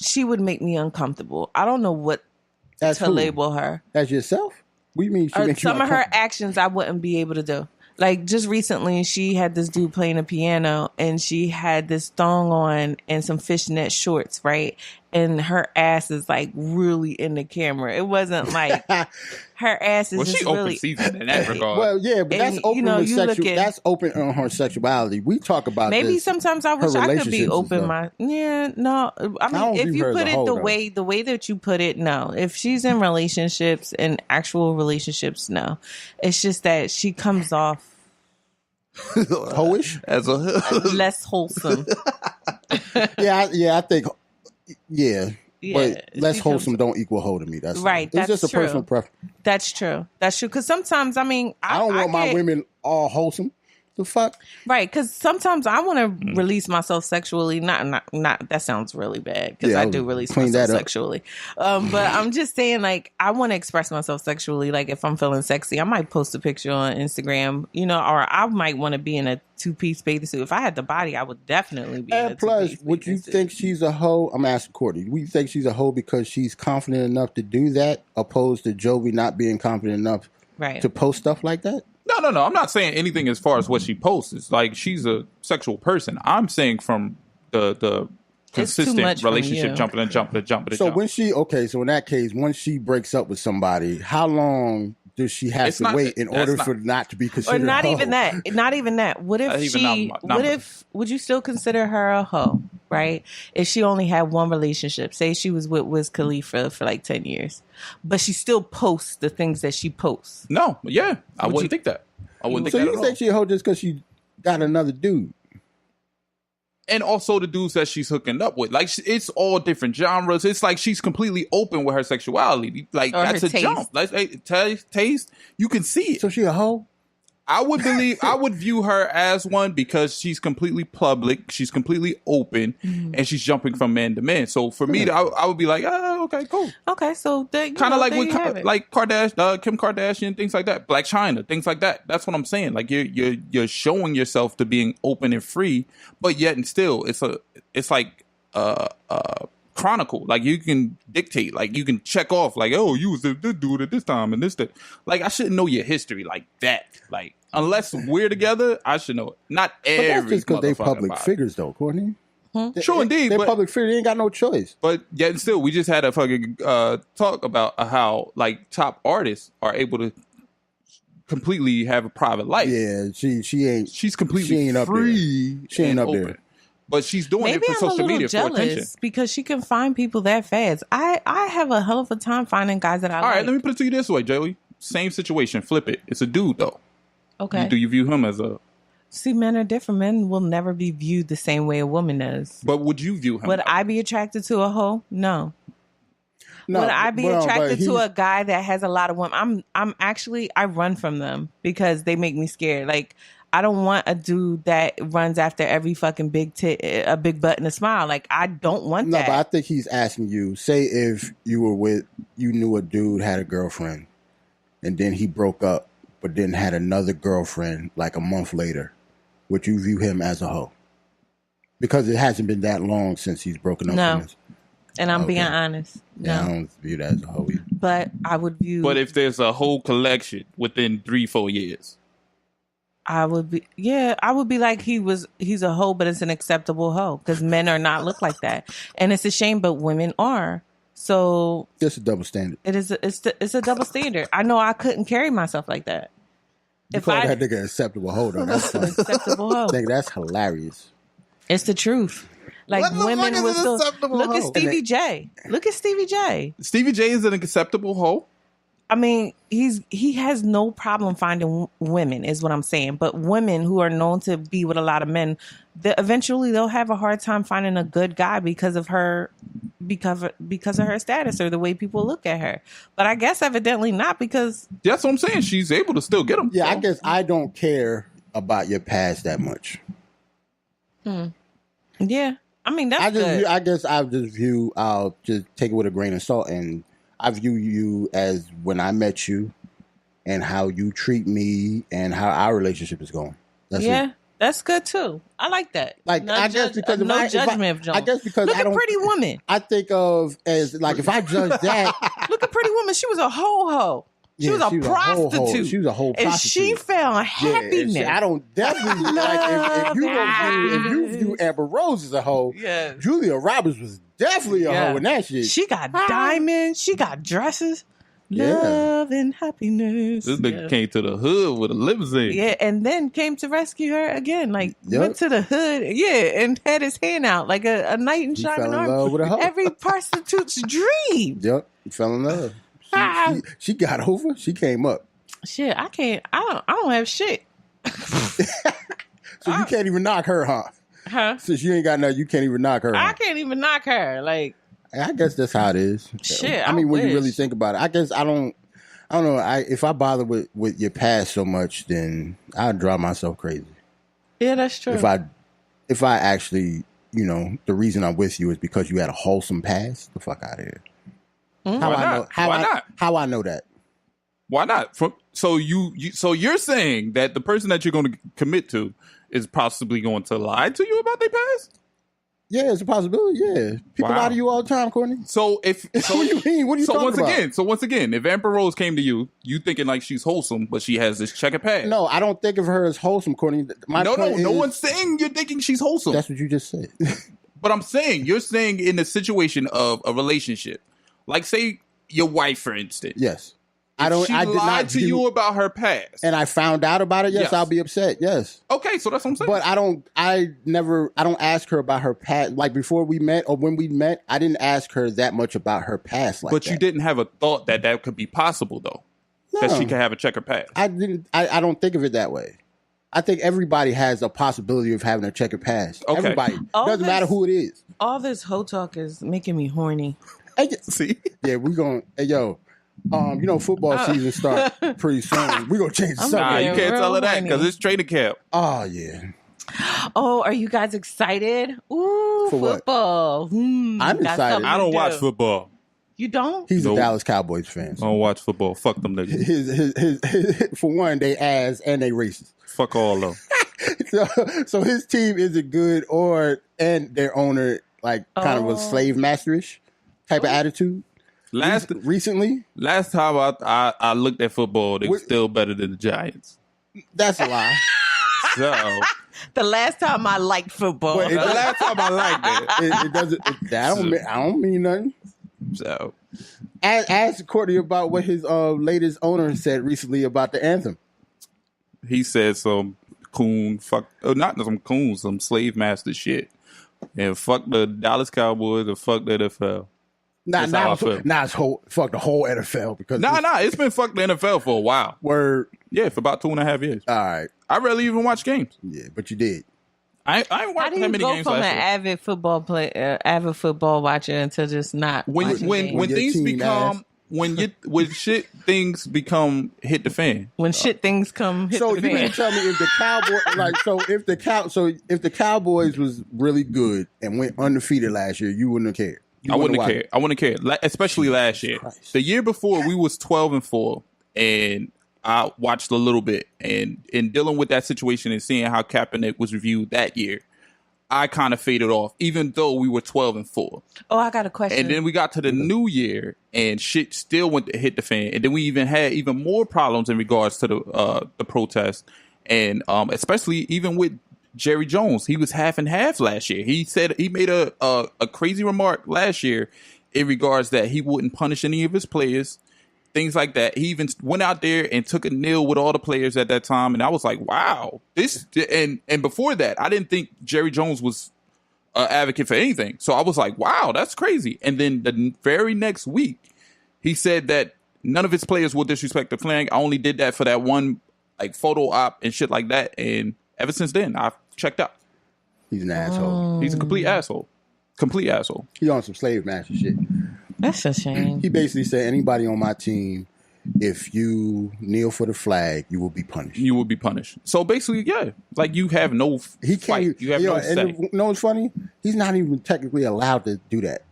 she would make me uncomfortable. I don't know what to label her. As yourself? What do you mean? Some of her actions I wouldn't be able to do. Like just recently, she had this dude playing the piano, and she had this thong on and some fishnet shorts, right? And her ass is like really in the camera. It wasn't like her ass is just she really open season in that regard. Well, yeah, but that's And, open. you know, you look at- That's open on her sexuality. We talk about maybe this, sometimes I her wish I could be relationships and open. stuff. No. I don't mean, if view you her as put a it hoe, the though. way that you put it, no. If she's in relationships and actual relationships, no. It's just that she comes off hoish. As a less wholesome. I think, yeah. Yeah, But less she wholesome don't equal hoe to me. That's Right, It's that's just a true. personal preference. That's true. Because sometimes, I mean, I don't want my get- women all wholesome. The fuck? Right, because sometimes I want to release myself sexually. Not. That sounds really bad because Yeah, I do release clean myself that up. sexually. But I'm just saying, like, I want to express myself sexually. Like, if I'm feeling sexy, I might post a picture on Instagram, or I might want to be in a 2-piece bathing suit. If I had the body, I would definitely be. In a And plus, 2-piece would you bathing suit. think she's a hoe? I'm asking Courtney. Would you think she's a hoe because she's confident enough to do that, opposed to Jovi not being confident enough Right. to post stuff like that? No. I'm not saying anything as far as what she posts. It's like she's a sexual person. I'm saying from the It's too consistent much from relationship you. jumping. So when so in that case, once she breaks up with somebody, how long does she have It's to not- wait in that's order not- for not to be Or considered not a hoe? even that. Not even that. What if Even not- would you still consider her a hoe, right? If she only had one relationship, say she was with Wiz Khalifa for like 10 years, but she still posts the things that she posts. No, yeah, I Would wouldn't you- think that. I wouldn't So think that you at all. think she a hoe just because she got another dude? And also the dudes that she's hooking up with. Like, it's all different genres. It's like she's completely open with her sexuality. Like, Or that's her a taste. jump. Like, taste, you can see it. So she a hoe? I would view her as one because she's completely public, she's completely open, and she's jumping from man to man. So for me, I would be like, oh, okay, cool. Okay, so Kind of like with like Kardashian, Kim Kardashian, things like that, Black China, things like that. That's what I'm saying. Like you're showing yourself to being open and free, but yet and still, it's like chronicle. Like you can dictate, like you can check off, like, oh, you was this dude at this time and this that. Like I shouldn't know your history like that. Like unless we're together, I should know it. Not But every. that's just because they motherfucking public body. figures, though, Courtney. Sure, indeed, They're but- public figures. They ain't got no choice. But yet and still, we just had a fucking talk about how like top artists are able to completely have a private life. Yeah, she ain't. She's completely She ain't up there. free. She ain't and up open. there. But she's doing Maybe it for I'm a social little media for attention. jealous because she can find people that fast. I have a hell of a time finding guys that I All like. right, let me put it to you this way, Joey. Same situation. Flip it. It's a dude though. Okay. Do you view him as a? See, men are different. Men will never be viewed the same way a woman is. But would you view him? Would that I way? be attracted to a hoe? No. No, Would I be well, but attracted to he's- a guy that has a lot of women? I'm actually, I run from them because they make me scared. Like, I don't want a dude that runs after every fucking a big butt and a smile. Like, I don't want No, that. but I think he's asking you. Say if you knew a dude had a girlfriend, and then he broke up, but then had another girlfriend like a month later. Would you view him as a hoe? Because it hasn't been that long since he's broken up. No. from this. And I'm being Okay. honest. Yeah, I No. don't view that as a hoe either. But I would view. But if there's a whole collection within 3-4 years, I would be, I would be like he's a hoe, but it's an acceptable hoe because men are not look like that, and it's a shame, but women are. So Just a double standard. it's a double standard. I know I couldn't carry myself like that. You If call I that nigga an acceptable hoe, though. That's funny. acceptable hoe, Nigga, that's hilarious. it's the truth. Like What the women fuck is will an still acceptable look at hoe? Stevie J. Look at Stevie J. Stevie J is an acceptable hoe. I mean, he has no problem finding women, is what I'm saying. But women who are known to be with a lot of men, eventually they'll have a hard time finding a good guy because of her status or the way people look at her. But I guess evidently not because That's what I'm saying. She's able to still get them. Yeah, I guess I don't care about your past that much. yeah. I mean that's good. I'll just take it with a grain of salt, and I view you as when I met you and how you treat me and how our relationship is going. That's yeah. it. That's good too. I like that. Like, No I guess because if no I- if I- judgment of Jones. I guess because look I at don't- Pretty Woman. I think of as like if I judge that, Look at Pretty Woman. She was a ho. She was a prostitute. She was a whole prostitute. And she found happiness. I don't definitely like if you view Amber Rose as a hoe, Julia Roberts was definitely a hoe in that shit. She got diamonds. She got dresses. Love and happiness. This nigga came to the hood with a limousine. Yeah, and then came to rescue her again. Like, went to the hood, and had his hand out like a knight in shining armor. Every prostitute's dream. Yep, he fell in love. She got over. She came up. Shit, I can't. I don't have shit. So you can't even knock her, huh? Huh? Since you ain't got nothing, you can't even knock her. I can't even knock her. Like, I guess that's how it is. Shit, I mean, when you really think about it, I guess I don't know. If I bother with your past so much, then I'd drive myself crazy. Yeah, that's true. If I actually, the reason I'm with you is because you had a wholesome past, the fuck out of here. Mm-hmm. Why not? How I know that? Why not? So you're saying that the person that you're going to commit to is possibly going to lie to you about their past? Yeah, it's a possibility. Yeah, people lie to you all the time, Courtney. So what do you mean? What are you talking about? Once again, if Amber Rose came to you, you thinking like she's wholesome, but she has this checkered past. No, I don't think of her as wholesome, Courtney. No one's saying you're thinking she's wholesome. That's what you just said. But I'm saying you're saying in the situation of a relationship, like say your wife, for instance. Yes. I did not to you about her past, and I found out about it. Yes, I'll be upset. Yes. Okay, so that's what I'm saying. But I don't ask her about her past. Like before we met or when we met, I didn't ask her that much about her past. But you didn't have a thought that could be possible, though. No. That she could have a checkered past. I didn't. I don't think of it that way. I think everybody has a possibility of having a checkered past. Okay. Everybody. Doesn't matter who it is. All this hoe talk is making me horny. See? Yeah, we going. Hey, yo. Football season start pretty soon. We're going to change the subject. Nah, you can't tell her that because it's training camp. Oh, yeah. Oh, are you guys excited? Ooh, for football. I'm excited. I don't watch football. You don't? He's a Dallas Cowboys fan. So. I don't watch football. Fuck them niggas. His for one, they ass and they racist. Fuck all of them. so his team isn't good and their owner kind of a slave masterish type of attitude. Recently? Last time I looked at football, they were still better than the Giants. That's a lie. So the last time I liked football. The last time I liked it doesn't. I don't mean nothing. So ask Courtney about what his latest owner said recently about the anthem. He said some some slave master shit, and fuck the Dallas Cowboys and fuck the NFL. Fuck the whole NFL because it's been fuck the NFL for a while. Word, yeah, for about 2.5 years. All right, I rarely even watch games. Yeah, but you did. I ain't watched that many games. How do you go from an avid football watcher into just not when things become when things become hit the fan. When things come hit the fan. So you can tell me if the Cowboys was really good and went undefeated last year, you wouldn't have cared. I wouldn't have cared, especially last year. The year before, we was 12-4, and I watched a little bit. And in dealing with that situation and seeing how Kaepernick was reviewed that year, I kind of faded off, even though we were 12-4. Oh, I got a question. And then we got to the new year, and shit still went to hit the fan. And then we even had even more problems in regards to the protest, and especially even with Jerry Jones. He was half and half last year. He said he made a crazy remark last year in regards that he wouldn't punish any of his players, things like that. He even went out there and took a kneel with all the players at that time, and I was like, wow, this. And before that, I didn't think Jerry Jones was an advocate for anything. So I was like, wow, that's crazy. And then the very next week, he said that none of his players will disrespect the flag. I only did that for that one photo op and shit like that, and ever since then, I've checked out. He's an asshole. He's a complete asshole. Complete asshole. He on some slave master shit. That's a shame. He basically said, anybody on my team, if you kneel for the flag, you will be punished. You will be punished. So basically, yeah, you have no fight. You have no say. You know what's funny? He's not even technically allowed to do that.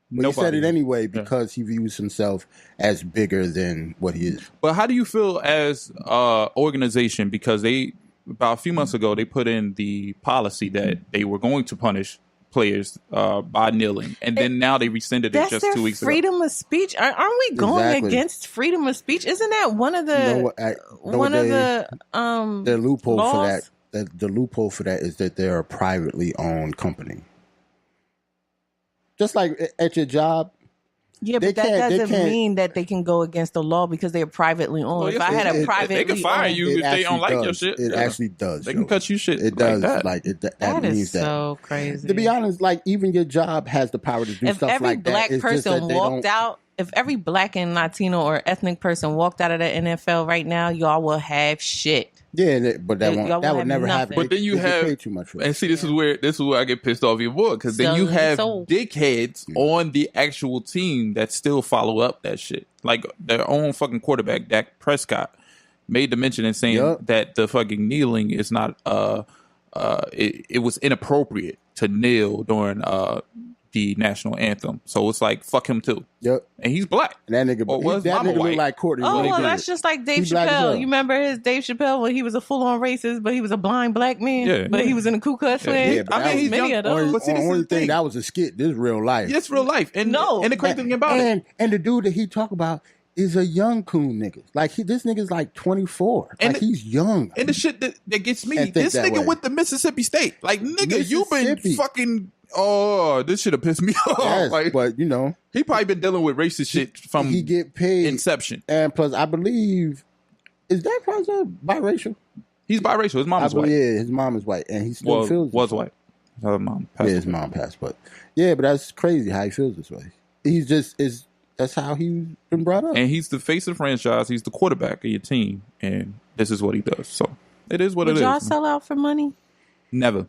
But he said it anyway because he views himself as bigger than what he is. But how do you feel as an organization? Because about a few months ago, they put in the policy that they were going to punish players by kneeling, and then now they rescinded it just 2 weeks ago. Freedom of speech. Aren't we going against freedom of speech? Isn't that one of the the loophole laws? for that? The loophole for that is that they're a privately owned company. Just like at your job. Yeah, but that doesn't mean that they can go against the law because they're privately owned. Well, if I had a privately they can fire you if they don't like your shit. It actually does. They can cut you shit. It does. That means is so crazy. To be honest, like even your job has the power to do stuff like that. If every black person walked out, if every black and Latino or ethnic person walked out of the NFL right now, y'all will have shit. Yeah, but that would never happen. But then you have pay too much for it. And see, this is where I get pissed off even more because then you have dickheads on the actual team that still follow up that shit. Like their own fucking quarterback, Dak Prescott, made the mention and saying that the fucking kneeling is not it was inappropriate to kneel during the national anthem. So it's like fuck him too. Yep. And he's black. And that nigga look like Courtney. Oh, well, that's just like Dave Chappelle. You remember his Dave Chappelle when he was a full-on racist, but he was a blind black man. Yeah. But he was in a Ku Klux Klan. Yeah, I mean, he's many of those. But see, the only thing that was a skit. This is real life. It's real life. And the crazy thing about it. And the dude that he talk about is a young coon nigga. Like this nigga's like 24. And he's young. And the shit that gets me, this nigga went to Mississippi State. Like nigga, you been fucking. Oh, this should have pissed me off. Yes, like, but you know, he probably been dealing with racist shit from he get paid inception. And plus, I believe is that person biracial? He's biracial. His mom is white. Yeah, his mom is white, and he still feels was white. His mom passed. Yeah, his mom passed, but that's crazy how he feels this way. He's just that's how he's been brought up, and he's the face of the franchise. He's the quarterback of your team, and this is what he does. So it is what it is. Would y'all sell out for money? Never.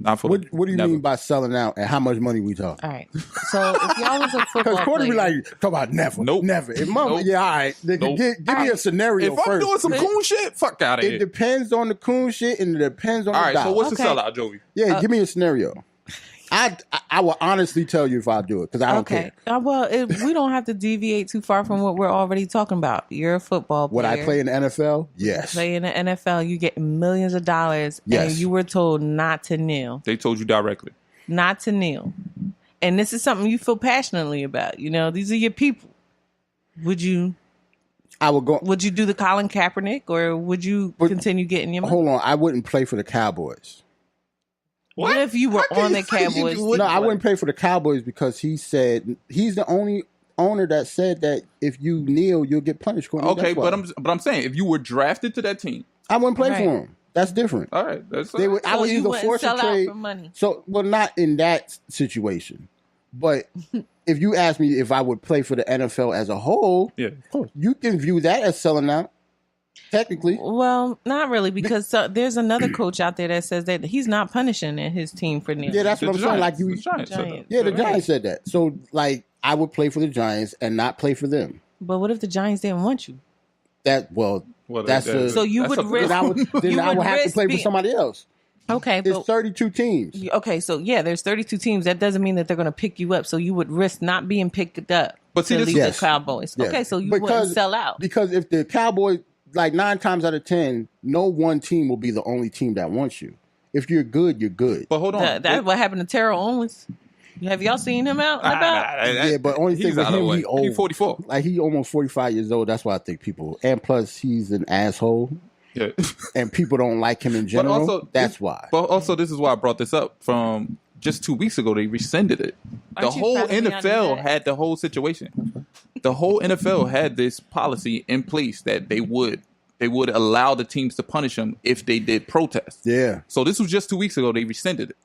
Not for what do you mean by selling out, and how much money we talking? All right. So if y'all was a football because Courtney be player, like, talk about never, nope, never. If mama, yeah, all right, nigga, give me a scenario. If I'm doing some coon shit, fuck out of here. It depends on the coon shit, and it depends on the dollar. All right, so what's the sellout, Jovi? Yeah, give me a scenario. I will honestly tell you if I do it because I don't care. Well, we don't have to deviate too far from what we're already talking about. You're a football player. Would I play in the NFL? Yes. Play in the NFL, you get millions of dollars, and you were told not to kneel. They told you directly. Not to kneel. And this is something you feel passionately about. You know, these are your people. Would you... I would go. Would you do the Colin Kaepernick, or would you continue getting your money? Hold on, I wouldn't play for the Cowboys. What if you were on the Cowboys? No, I wouldn't play for the Cowboys because he said he's the only owner that said that if you kneel, you'll get punished. Okay, but I'm saying if you were drafted to that team, I wouldn't play for him. That's different. All right, I would either force a trade. For money. So, well, not in that situation, but if you ask me if I would play for the NFL as a whole, of course, you can view that as selling out. Technically. Well, not really, because there's another coach out there that says that he's not punishing his team for kneeling. Yeah, that's what I'm saying. Like the Giants said that. So, like, I would play for the Giants and not play for them. But what if the Giants didn't want you? So you would risk. I would have to play for somebody else. Okay, there's 32 teams. Okay, so there's 32 teams. That doesn't mean that they're going to pick you up. So you would risk not being picked up. But see, the Cowboys. Yes. Okay, so you wouldn't sell out because if the Cowboys, like 9 times out of 10, no one team will be the only team that wants you. If you're good, you're good. But hold on, that's what happened to Terrell Owens. Have y'all seen him out and about? Yeah, but only thing with him, he old. He's 44. Like he almost 45 years old. That's why I think people. And plus, he's an asshole. Yeah. And people don't like him in general. But also, that's why. But also, this is why I brought this up. From just 2 weeks ago, they rescinded it. The whole NFL had the whole situation. The whole NFL had this policy in place that they would allow the teams to punish them if they did protest. Yeah. So this was just 2 weeks ago. They rescinded it.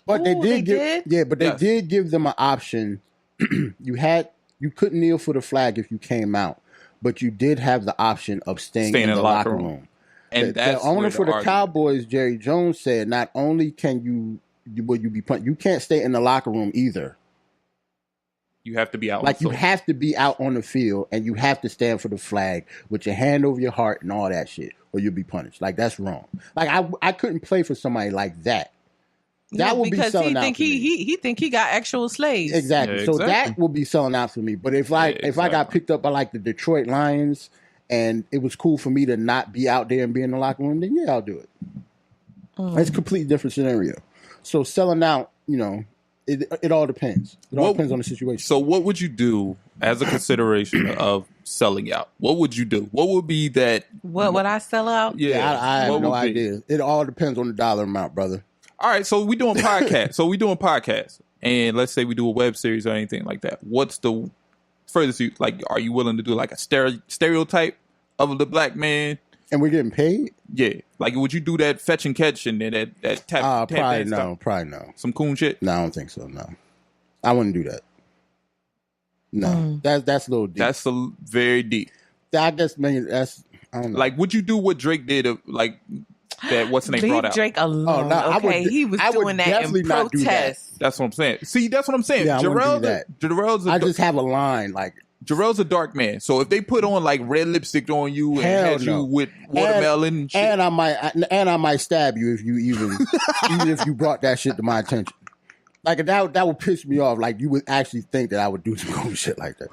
But they did give them an option. You couldn't kneel for the flag if you came out, but you did have the option of staying in the locker room. And the owner for the Cowboys, Jerry Jones, said not only can you be punished, you can't stay in the locker room either. You have to be out. Like you have to be out on the field, and you have to stand for the flag with your hand over your heart and all that shit, or you'll be punished. Like that's wrong. Like I couldn't play for somebody like that. That would be selling out for me. He think he got actual slaves. Exactly. So that will be selling out for me. But if I got picked up by like the Detroit Lions and it was cool for me to not be out there and be in the locker room, then yeah, I'll do it. It's a completely different scenario. So selling out, It all depends. It all depends on the situation. So what would you do as a consideration of selling out? What would you do? What would be that? What would I sell out? Yeah, I have no idea. It all depends on the dollar amount, brother. All right, so we doing podcasts. And let's say we do a web series or anything like that. What's the furthest you like? Are you willing to do like a stereotype of the black man? And we're getting paid? Yeah. Like, would you do that fetch and catch and then that tap? Probably no. Probably no. Some coon shit? No, I don't think so. No, I wouldn't do that. No, that's a little deep. That's very deep. I guess maybe that's. I don't know. Like, would you do what Drake did? Like that? What's the name? Leave Brought out? Drake alone. Oh, no, he was doing that in not do that. protest. That's what I'm saying. See, that's what I'm saying. Yeah, Jarrell's I just have a line like. Jarrell's a dark man, so if they put on like red lipstick on you and had you with watermelon and shit. and I might stab you if you even if you brought that shit to my attention. Like that would piss me off. Like you would actually think that I would do some cool shit like that.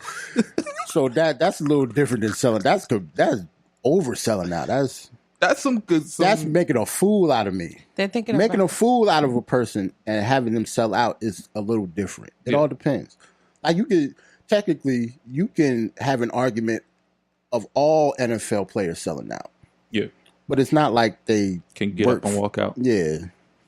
So that's a little different than selling. That's overselling now. That's some good. That's making a fool out of me. They're thinking making a fool out of a person and having them sell out is a little different. It all depends. Like technically, you can have an argument of all NFL players selling out. Yeah. But it's not like they can get up and walk out. Yeah.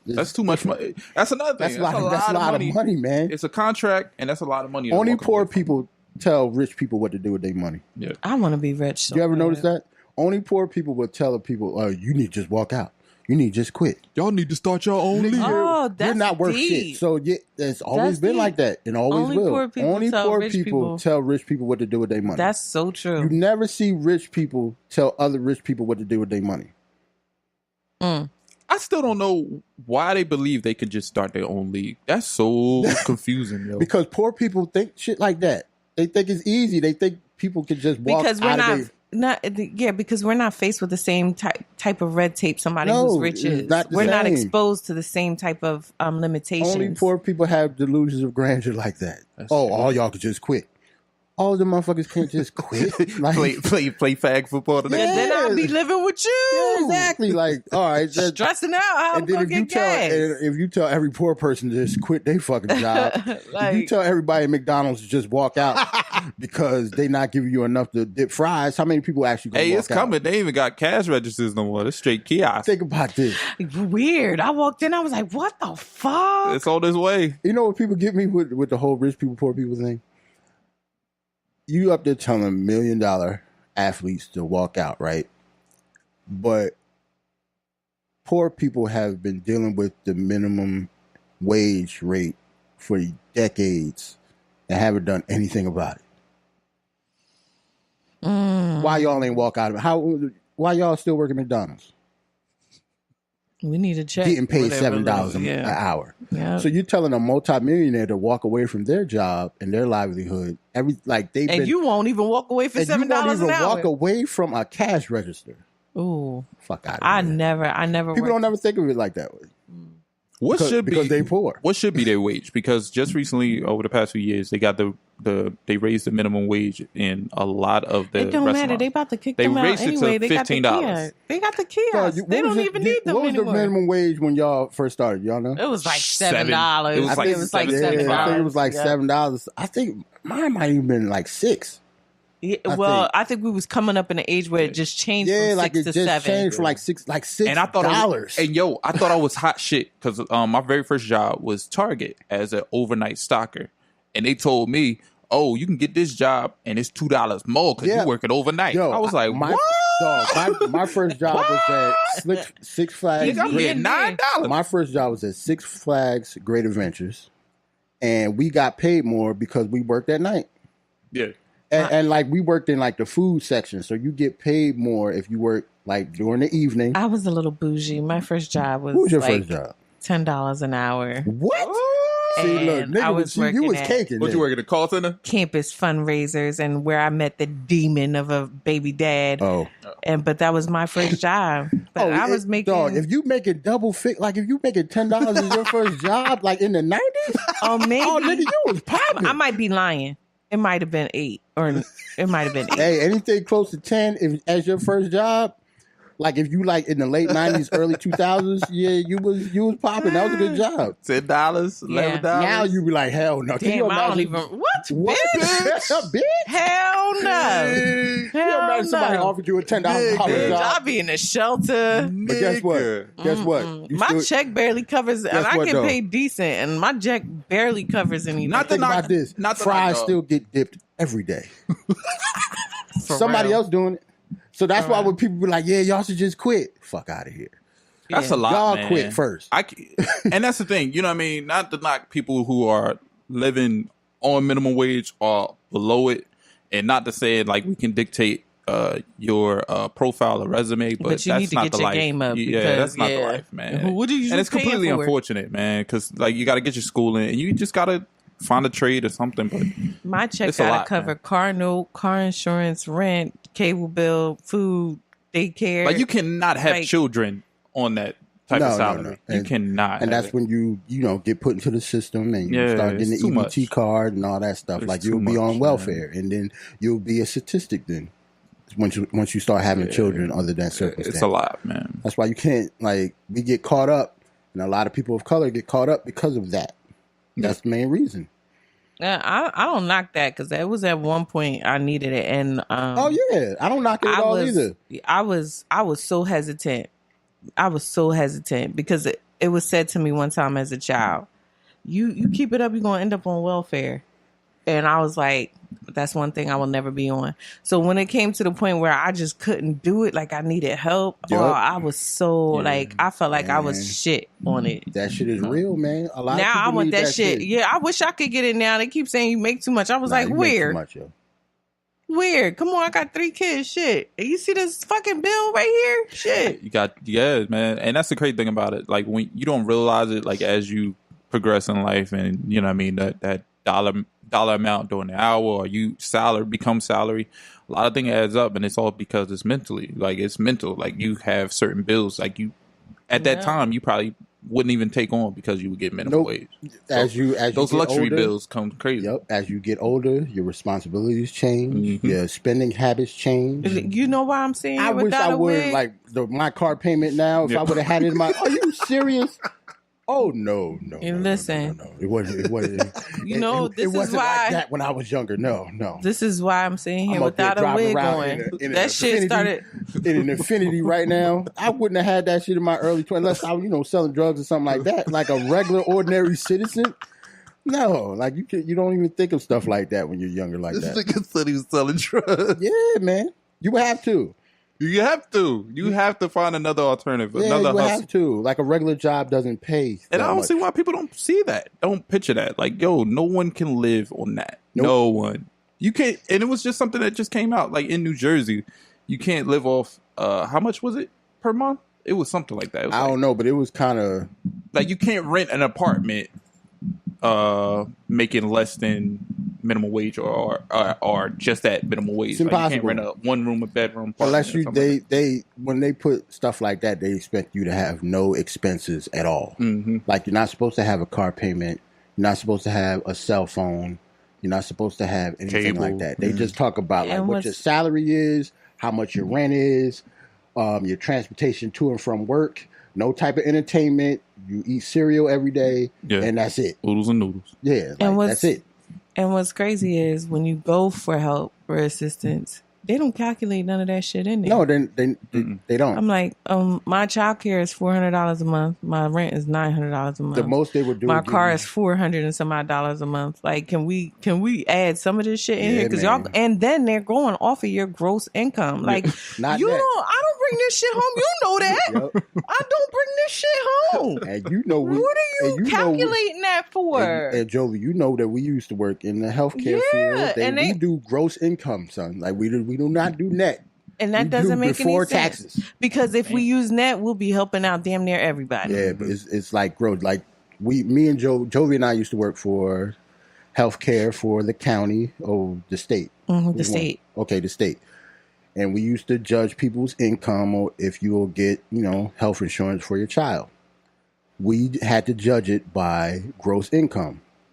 That's too much money. That's another thing. That's a lot of money, man. It's a contract, and that's a lot of money. Only poor people tell rich people what to do with their money. Yeah. I want to be rich. So you ever notice that? Only poor people will tell the people, you need to just walk out. You need to just quit. Y'all need to start your own league. Oh, that's You're not worth deep. shit. So it's always been like that and always will. Only poor people tell rich people what to do with their money. That's so true. You never see rich people tell other rich people what to do with their money. I still don't know why they believe they could just start their own league. That's so confusing, yo. Because poor people think shit like that. They think it's easy. They think people can just walk because we're out of because we're not faced with the same type of red tape somebody who's rich is. We're not exposed to the same type of limitations. Only poor people have delusions of grandeur like that. All y'all could just quit. All the motherfuckers can't just quit. Like, play fag football today. Yeah. Then I'll be living with you. Yeah, exactly. Like, all right, stressing out. How and then if you tell every poor person to just quit their fucking job, if you tell everybody at McDonald's to just walk out because they not giving you enough to dip fries, how many people actually gonna walk it's coming. Out? They even got cash registers no more. It's straight kiosks. Think about this. Weird. I walked in. I was like, what the fuck? It's on this way. You know what people get me with the whole rich people, poor people thing? You up there telling $1 million athletes to walk out, right? But poor people have been dealing with the minimum wage rate for decades and haven't done anything about it. Why y'all ain't walk out of it? Why y'all still working McDonald's? We need to check. Getting paid $7 an hour. Yeah. So you're telling a multimillionaire to walk away from their job and their livelihood. You won't even walk away for $7 an hour. You won't even walk away from a cash register. Ooh. Fuck out of I here. never. People don't ever think of it like that way. Because they poor. What should be their wage? Because just recently, over the past few years, they got they raised the minimum wage in a lot of the. It don't matter. They about to kick them out anyway. They raised it to $15. They got the kiosks. They don't even need them anymore. What was the minimum wage when y'all first started? Y'all know? It was like $7. It was like $7. I think it was like $7. I think mine might even been like $6. Yeah, I think we was coming up in an age where it just changed from 6 to 7. Changed from like $6. And I thought I thought I was hot shit because my very first job was Target as an overnight stocker, and they told me, "Oh, you can get this job and it's $2 more because you're working overnight." Yo, I was like, "What?" Dog, my first job was at Six Flags. I'm getting $9. My first job was at Six Flags Great Adventures, and we got paid more because we worked at night. Yeah. And like we worked in like the food section, so you get paid more if you work like during the evening. I was a little bougie. My first job was What was your first job? $10 an hour. What? See, look, nigga, you was caking. What you working at a call center? Campus fundraisers, and where I met the demon of a baby dad. But that was my first job. But I was making. Dog, if you making like if you making $10 as your first job, like in the 90s, maybe. Oh, nigga, you was popping. I might be lying. It might have been 8, or it might have been 8. Hey, anything close to 10 as your first job, Like if you like in the late 90s, early 2000s, yeah, you was popping. That was a good job. $10, $11. Now you be like, hell no. Damn, I don't even. What? Bitch? Hell no. Can you imagine somebody offered you a $10 Bitch, job? I'll be in a shelter. But guess what? Guess what? My check barely covers, and I get paid decent, and my check barely covers anything. Think about this. Fries still get dipped every day. Somebody else doing it. So that's why when people be like, yeah, y'all should just quit. Fuck out of here. That's a lot, y'all man. quit first. And that's the thing. You know what I mean? Not to knock people who are living on minimum wage or below it. And not to say like we can dictate your profile or resume, but you that's need to not get the your life. game up. Yeah, that's not the life, man. What do you and it's completely unfortunate, man, because like you got to get your schooling and you just got to find a trade or something. But my check got to cover car note, car insurance, rent, cable bill, food, daycare. Like you cannot have children on that type of salary. No. You cannot. And that's when you get put into the system and you start getting the EBT card and all that stuff. Like you'll be on welfare, and then you'll be a statistic then. Once you start having children under that circumstance. It's a lot, man. That's why you can't, we get caught up, and a lot of people of color get caught up because of that. That's the main reason. Yeah, I don't knock that because that was at one point I needed it, and I don't knock it at all either. I was so hesitant. I was so hesitant because it was said to me one time as a child, you keep it up, you're gonna end up on welfare, and I was like, that's one thing I will never be on. So when it came to the point where I just couldn't do it, like I needed help, I was so I felt like I was shit on it. That shit is real, man. A lot now of people I want need that shit. Yeah, I wish I could get it now. They keep saying you make too much. I was like, weird. Weird. Come on, I got 3 kids. Shit. You see this fucking bill right here? Shit. You got man. And that's the crazy thing about it. Like when you don't realize it, like as you progress in life, and you know what I mean, that dollar amount during the hour, or you become salary, a lot of things adds up, and it's all because it's mentally. Like it's mental. Like you have certain bills. Like you at that time you probably wouldn't even take on because you would get minimum wage. As you those luxury older, bills come crazy. Yep. As you get older, your responsibilities change. Your spending habits change. You know why I'm saying I wish I would my car payment now. If I would have had it in my, are you serious? Oh no! Listen, no. It wasn't. This it wasn't is why like that when I was younger. No. This is why I'm sitting here without a wig on. That shit started in an Infinity right now. I wouldn't have had that shit in my early 20s unless I was, selling drugs or something like that, like a regular, ordinary citizen. No, like you don't even think of stuff like that when you're younger like that. This nigga said he was selling drugs. Yeah, man, you have to. You have to find another alternative, another hustle. Have to. Like a regular job doesn't pay. And I don't see why people don't see that. Don't picture that. Like, no one can live on that. Nope. No one. You can't. And it was just something that just came out. Like in New Jersey, you can't live off. How much was it per month? It was something like that. I don't know, but it was kind of like you can't rent an apartment making less than minimum wage or just at minimum wage. It's impossible. You can't rent a one room, a bedroom. Unless they when they put stuff like that, they expect you to have no expenses at all. Mm-hmm. Like you're not supposed to have a car payment. You're not supposed to have a cell phone. You're not supposed to have anything like that. They just talk about what your salary is, how much your rent is, your transportation to and from work. No type of entertainment. You eat cereal every day, and that's it. Oodles and noodles. Yeah, that's it. And what's crazy is when you go for help or assistance, they don't calculate none of that shit in there. No, they don't. I'm like, my child care is $400 a month. My rent is $900 a month. The most they would do. My car is $400 and some odd dollars a month. Like, can we add some of this shit in here? Because and then they're going off of your gross income. Like, I don't bring this shit home. You know that. Yep. I don't bring this shit home. And you know what are you calculating that for? And Jolie, you know that we used to work in the healthcare field. We do gross income, son. Like we do not do net. And that doesn't make any sense. Taxes. Because if we use net, we'll be helping out damn near everybody. Yeah, but it's like growth. Like me and Jovi and I used to work for healthcare for the county or the state. Mm-hmm, the state. Okay, the state. And we used to judge people's income or if you will get, health insurance for your child. We had to judge it by gross income.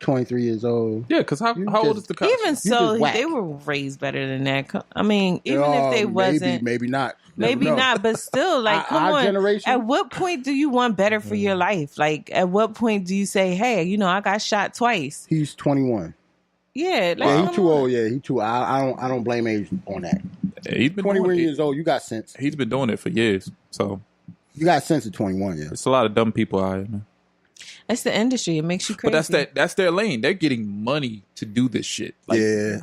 23 years old. Yeah, because how old is the cousin? Even so, they were raised better than that. I mean, even if they wasn't, maybe not. Maybe not, but still, like, come on. Generation? At what point do you want better for your life? Like, at what point do you say, hey, you know, I got shot twice? He's 21. Yeah, he's too old. Yeah, he's too. I don't blame age on that. Yeah, he's been 21 years old. You got sense. He's been doing it for years, so you got sense at 21. Yeah, it's a lot of dumb people out here, man. That's the industry. It makes you crazy. But that's their lane. They're getting money to do this shit. Like,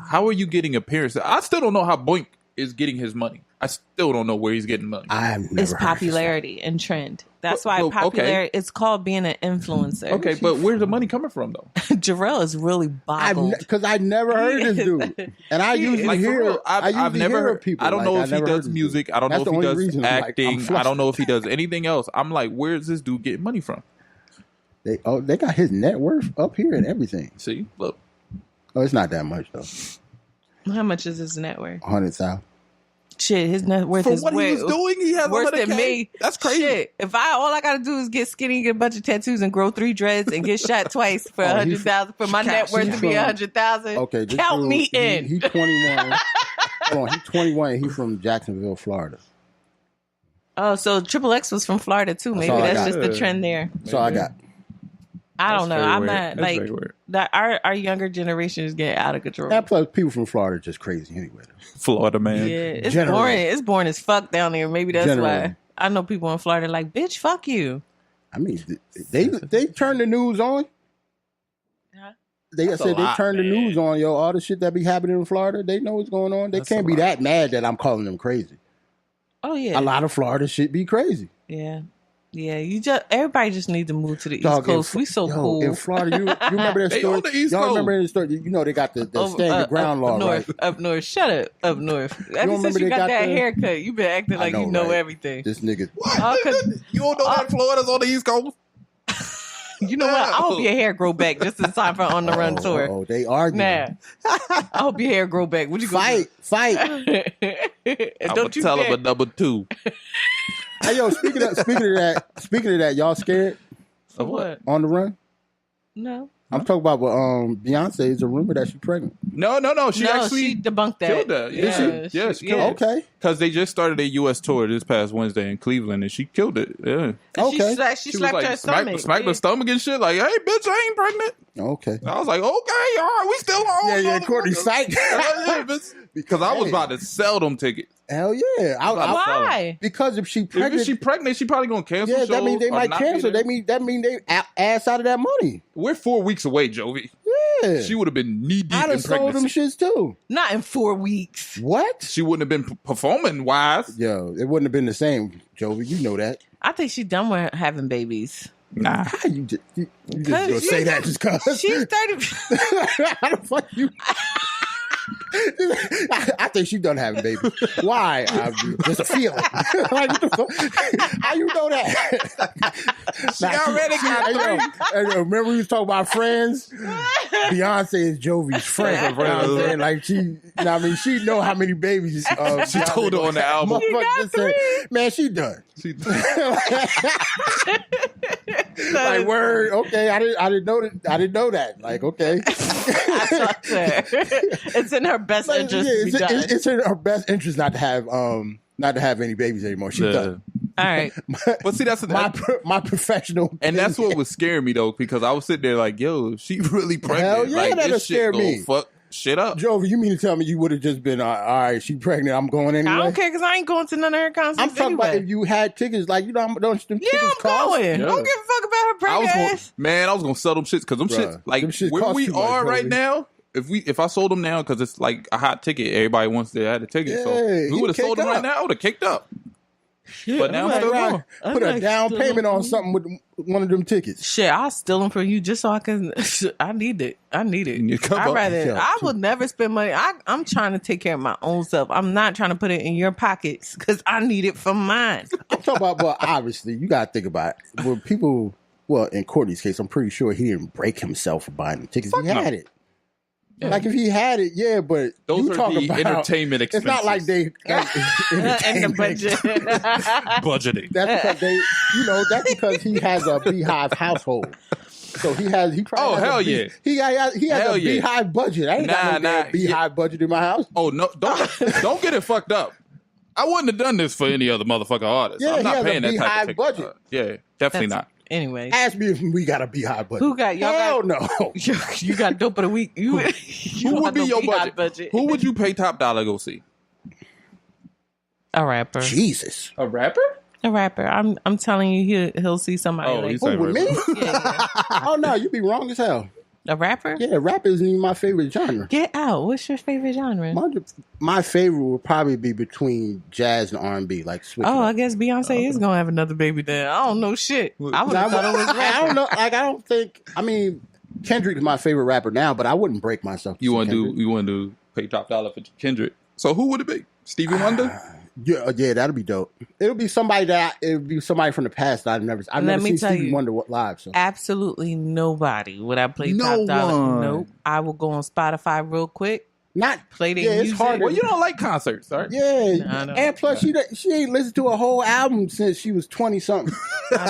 how are you getting appearances? I still don't know how Boink is getting his money. I still don't know where he's getting money. It's popularity and trend. That's why popularity. It's called being an influencer. Okay, but where's the money coming from though? Jarrell is really boggled because I never heard this dude, and I usually hear. I've never heard people. I don't know if he does music. I don't know if he does acting. I don't know if he does anything else. I'm like, where's this dude getting money from? They got his net worth up here and everything. See, look. Oh, it's not that much though. How much is his net worth? 100,000. Shit, his net worth is what he was doing. He has worse than me. That's crazy. Shit, if all I gotta do is get skinny, get a bunch of tattoos, and grow 3 dreads, and get shot twice for 100,000 for my net worth to be 100,000. Okay, count me in. He's 21. Hold on, he's 21. He's from Jacksonville, Florida. Oh, so Triple X was from Florida too. Maybe that's just the trend there. That's all I got. I don't know. I'm not like that. Our younger generation is getting out of control. That plus people from Florida are just crazy anyway. Florida, man. Yeah, it's boring. It's boring as fuck down there. Maybe that's why. I know people in Florida like, bitch, fuck you. I mean, they turn the news on. They turn the news on, yo. All the shit that be happening in Florida, they know what's going on. They can't be that mad that I'm calling them crazy. Oh yeah, a lot of Florida shit be crazy. Yeah. Yeah, everybody just needs to move to the East Coast. We so cool. In Florida, you remember that story? Y'all remember that story? You know they got the stand your ground law, north, right? Up north. Shut up. Up north. Ever since you got that haircut, you been acting like you know everything. This nigga. What? You don't know that Florida's on the East Coast? You know what? I hope your hair grow back just in time for On the Run tour. Oh, they argue. Nah. I hope your hair grow back. What you fight? I'm gonna tell him a number 2. Hey yo, speaking of that, y'all scared of what? On the Run? No. I'm talking about Beyonce. Is a rumor that she's pregnant. No. She actually debunked that. Killed that. Yeah. Did she? She killed it. Okay. Because they just started a U.S. tour this past Wednesday in Cleveland, and she killed it. Yeah. Okay. She slapped her stomach. Smacked her stomach and shit. Like, hey, bitch, I ain't pregnant. Okay. I was like, okay, all right, we still on. Yeah, Courtney psych. Because I was about to sell them tickets. Hell yeah! Why? Because if she pregnant, she probably gonna cancel. Yeah, shows that means they might cancel. That mean they ass out of that money. We're 4 weeks away, Jovi. Yeah, she would have been knee deep in pregnancy. I'd have sold them shits too. Not in 4 weeks. What? She wouldn't have been performing wise. Yo, it wouldn't have been the same, Jovi. You know that. I think she's done with having babies. Nah, you just gonna say that just cause she's 30. How the fuck you? I think she's done having babies. Why? Just a feeling. Like, how you know that? She already got 3. Remember we was talking about friends? Beyonce is Jovi's friend. You know what I'm saying? Like she know how many babies she told her on the album. Man, she done. Like word, okay. I didn't know that. Like, okay. I talked to her. It's in her best interest. It's in her best interest not to have any babies anymore. She's done. All right. But see, that's my professional opinion. And that's what was scaring me though, because I was sitting there like, yo, she really pregnant. Hell yeah, like, that'll scare me. Fuck shit up. Jovi, you mean to tell me you would have just been, all right, she pregnant, I'm going anyway? I don't care because I ain't going to none of her concerts. I'm talking about if you had tickets, like, you know, don't them tickets I'm cost? going. Yeah. Don't give a fuck about her pregnant I was going to sell them shits because them shits, like, where we are right now, if I sold them now, because it's like a hot ticket, everybody wants to have a ticket. So if we would have sold them right now, I would have kicked up. Shit, but now I'm still going. Put a down payment on something with one of them tickets. Shit, I'll steal them from you just so I can. I need it. I would never spend money. I'm trying to take care of my own self. I'm not trying to put it in your pockets because I need it for mine. I'm talking about, but obviously, you got to think about it. When people, in Courtney's case, I'm pretty sure he didn't break himself for buying the tickets. He had it. Yeah. Like if he had it, yeah, but those you are talk the about entertainment expenses. It's not like they and the budget budgeting. That's because that's because he has a beehive household. So he probably has hell a yeah. He has Hell a yeah. beehive budget. I ain't got no damn beehive budget in my house. Oh no, don't get it fucked up. I wouldn't have done this for any other motherfucking artist. Yeah, I'm not he has paying a that type of beehive budget. Yeah, definitely not. Anyway, Ask me if we got a beehive budget. who got y'all? Hell got, no. You got dope of the week. You Who would be your budget? Who would you pay top dollar to go see? A rapper. Jesus. A rapper? A rapper. I'm telling you, he'll see somebody. Oh, like, you Who, say with me? yeah. Oh no, you be wrong as hell. A rapper? Yeah, rap isn't even my favorite genre. Get out. What's your favorite genre? My favorite would probably be between jazz and R&B, like switch. I guess Beyonce is gonna have another baby then. I don't know shit. I would have thought it was I rapper. don't know. Like I don't think. I mean, Kendrick is my favorite rapper now, but I wouldn't break myself. You want to pay top dollar for Kendrick? So who would it be? Stevie Wonder? Yeah, that'd be dope. It'll be somebody from the past that I've never seen Stevie Wonder live. So. Absolutely nobody would I play No top dollar. one. Nope. I will go on Spotify real quick. Not play their it's music. hard. Well, you don't like concerts, right? Yeah, No, and plus she ain't listened to a whole album since she was 20 something.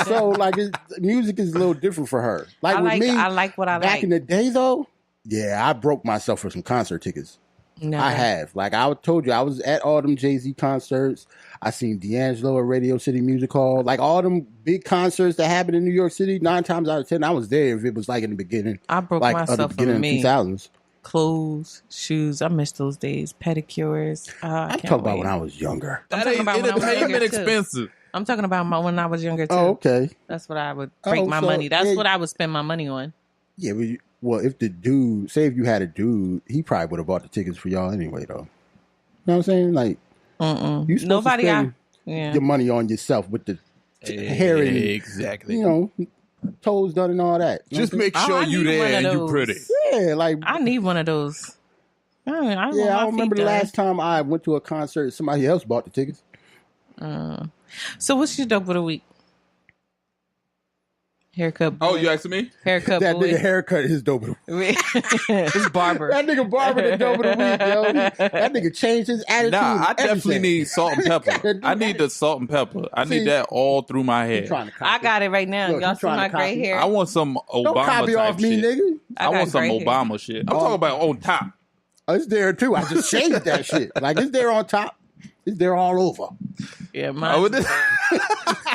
So like, music is a little different for her. Like with me, I like what I back like. in the day though. Yeah, I broke myself for some concert tickets. No. I have. Like I told you, I was at all them Jay-Z concerts. I seen D'Angelo at Radio City Music Hall. Like all them big concerts that happened in New York City, 9 times out of 10, I was there if it was like in the beginning. I broke like myself the beginning for of me. 2000s. Clothes, shoes. I miss those days. Pedicures. I'm talking about when I was younger. I'm That talking ain't about when I was entertainment younger, too. expensive. I'm talking about when I was younger too. Oh, okay. That's what I would break my money. That's what I would spend my money on. Yeah, well, if the dude, say if you had a dude, he probably would have bought the tickets for y'all anyway, though. You know what I'm saying? Like, you supposed to spend your money on yourself with the hair and exactly. Toes done and all that. Just make sure you there and you pretty. Yeah, like I need one of those. I don't remember the last time I went to a concert. Somebody else bought the tickets. So what's your dope of the week? Haircut boy. Oh, you asking me? Haircut That boy. nigga haircut is dope of the week. His barber. That nigga barber the dope of the week, yo. That nigga changed his attitude. Nah, I definitely everything. need salt and pepper. I need the salt and pepper. I need that all through my hair. I got it right now. Look, Y'all you see trying my to gray copy? hair? I want some Obama Don't copy type off me, shit. nigga. I want some gray hair. Obama shit. I'm talking about on top. Oh, it's there too. I just changed that shit. Like it's there on top. It's there all over. Yeah, Oh, mine.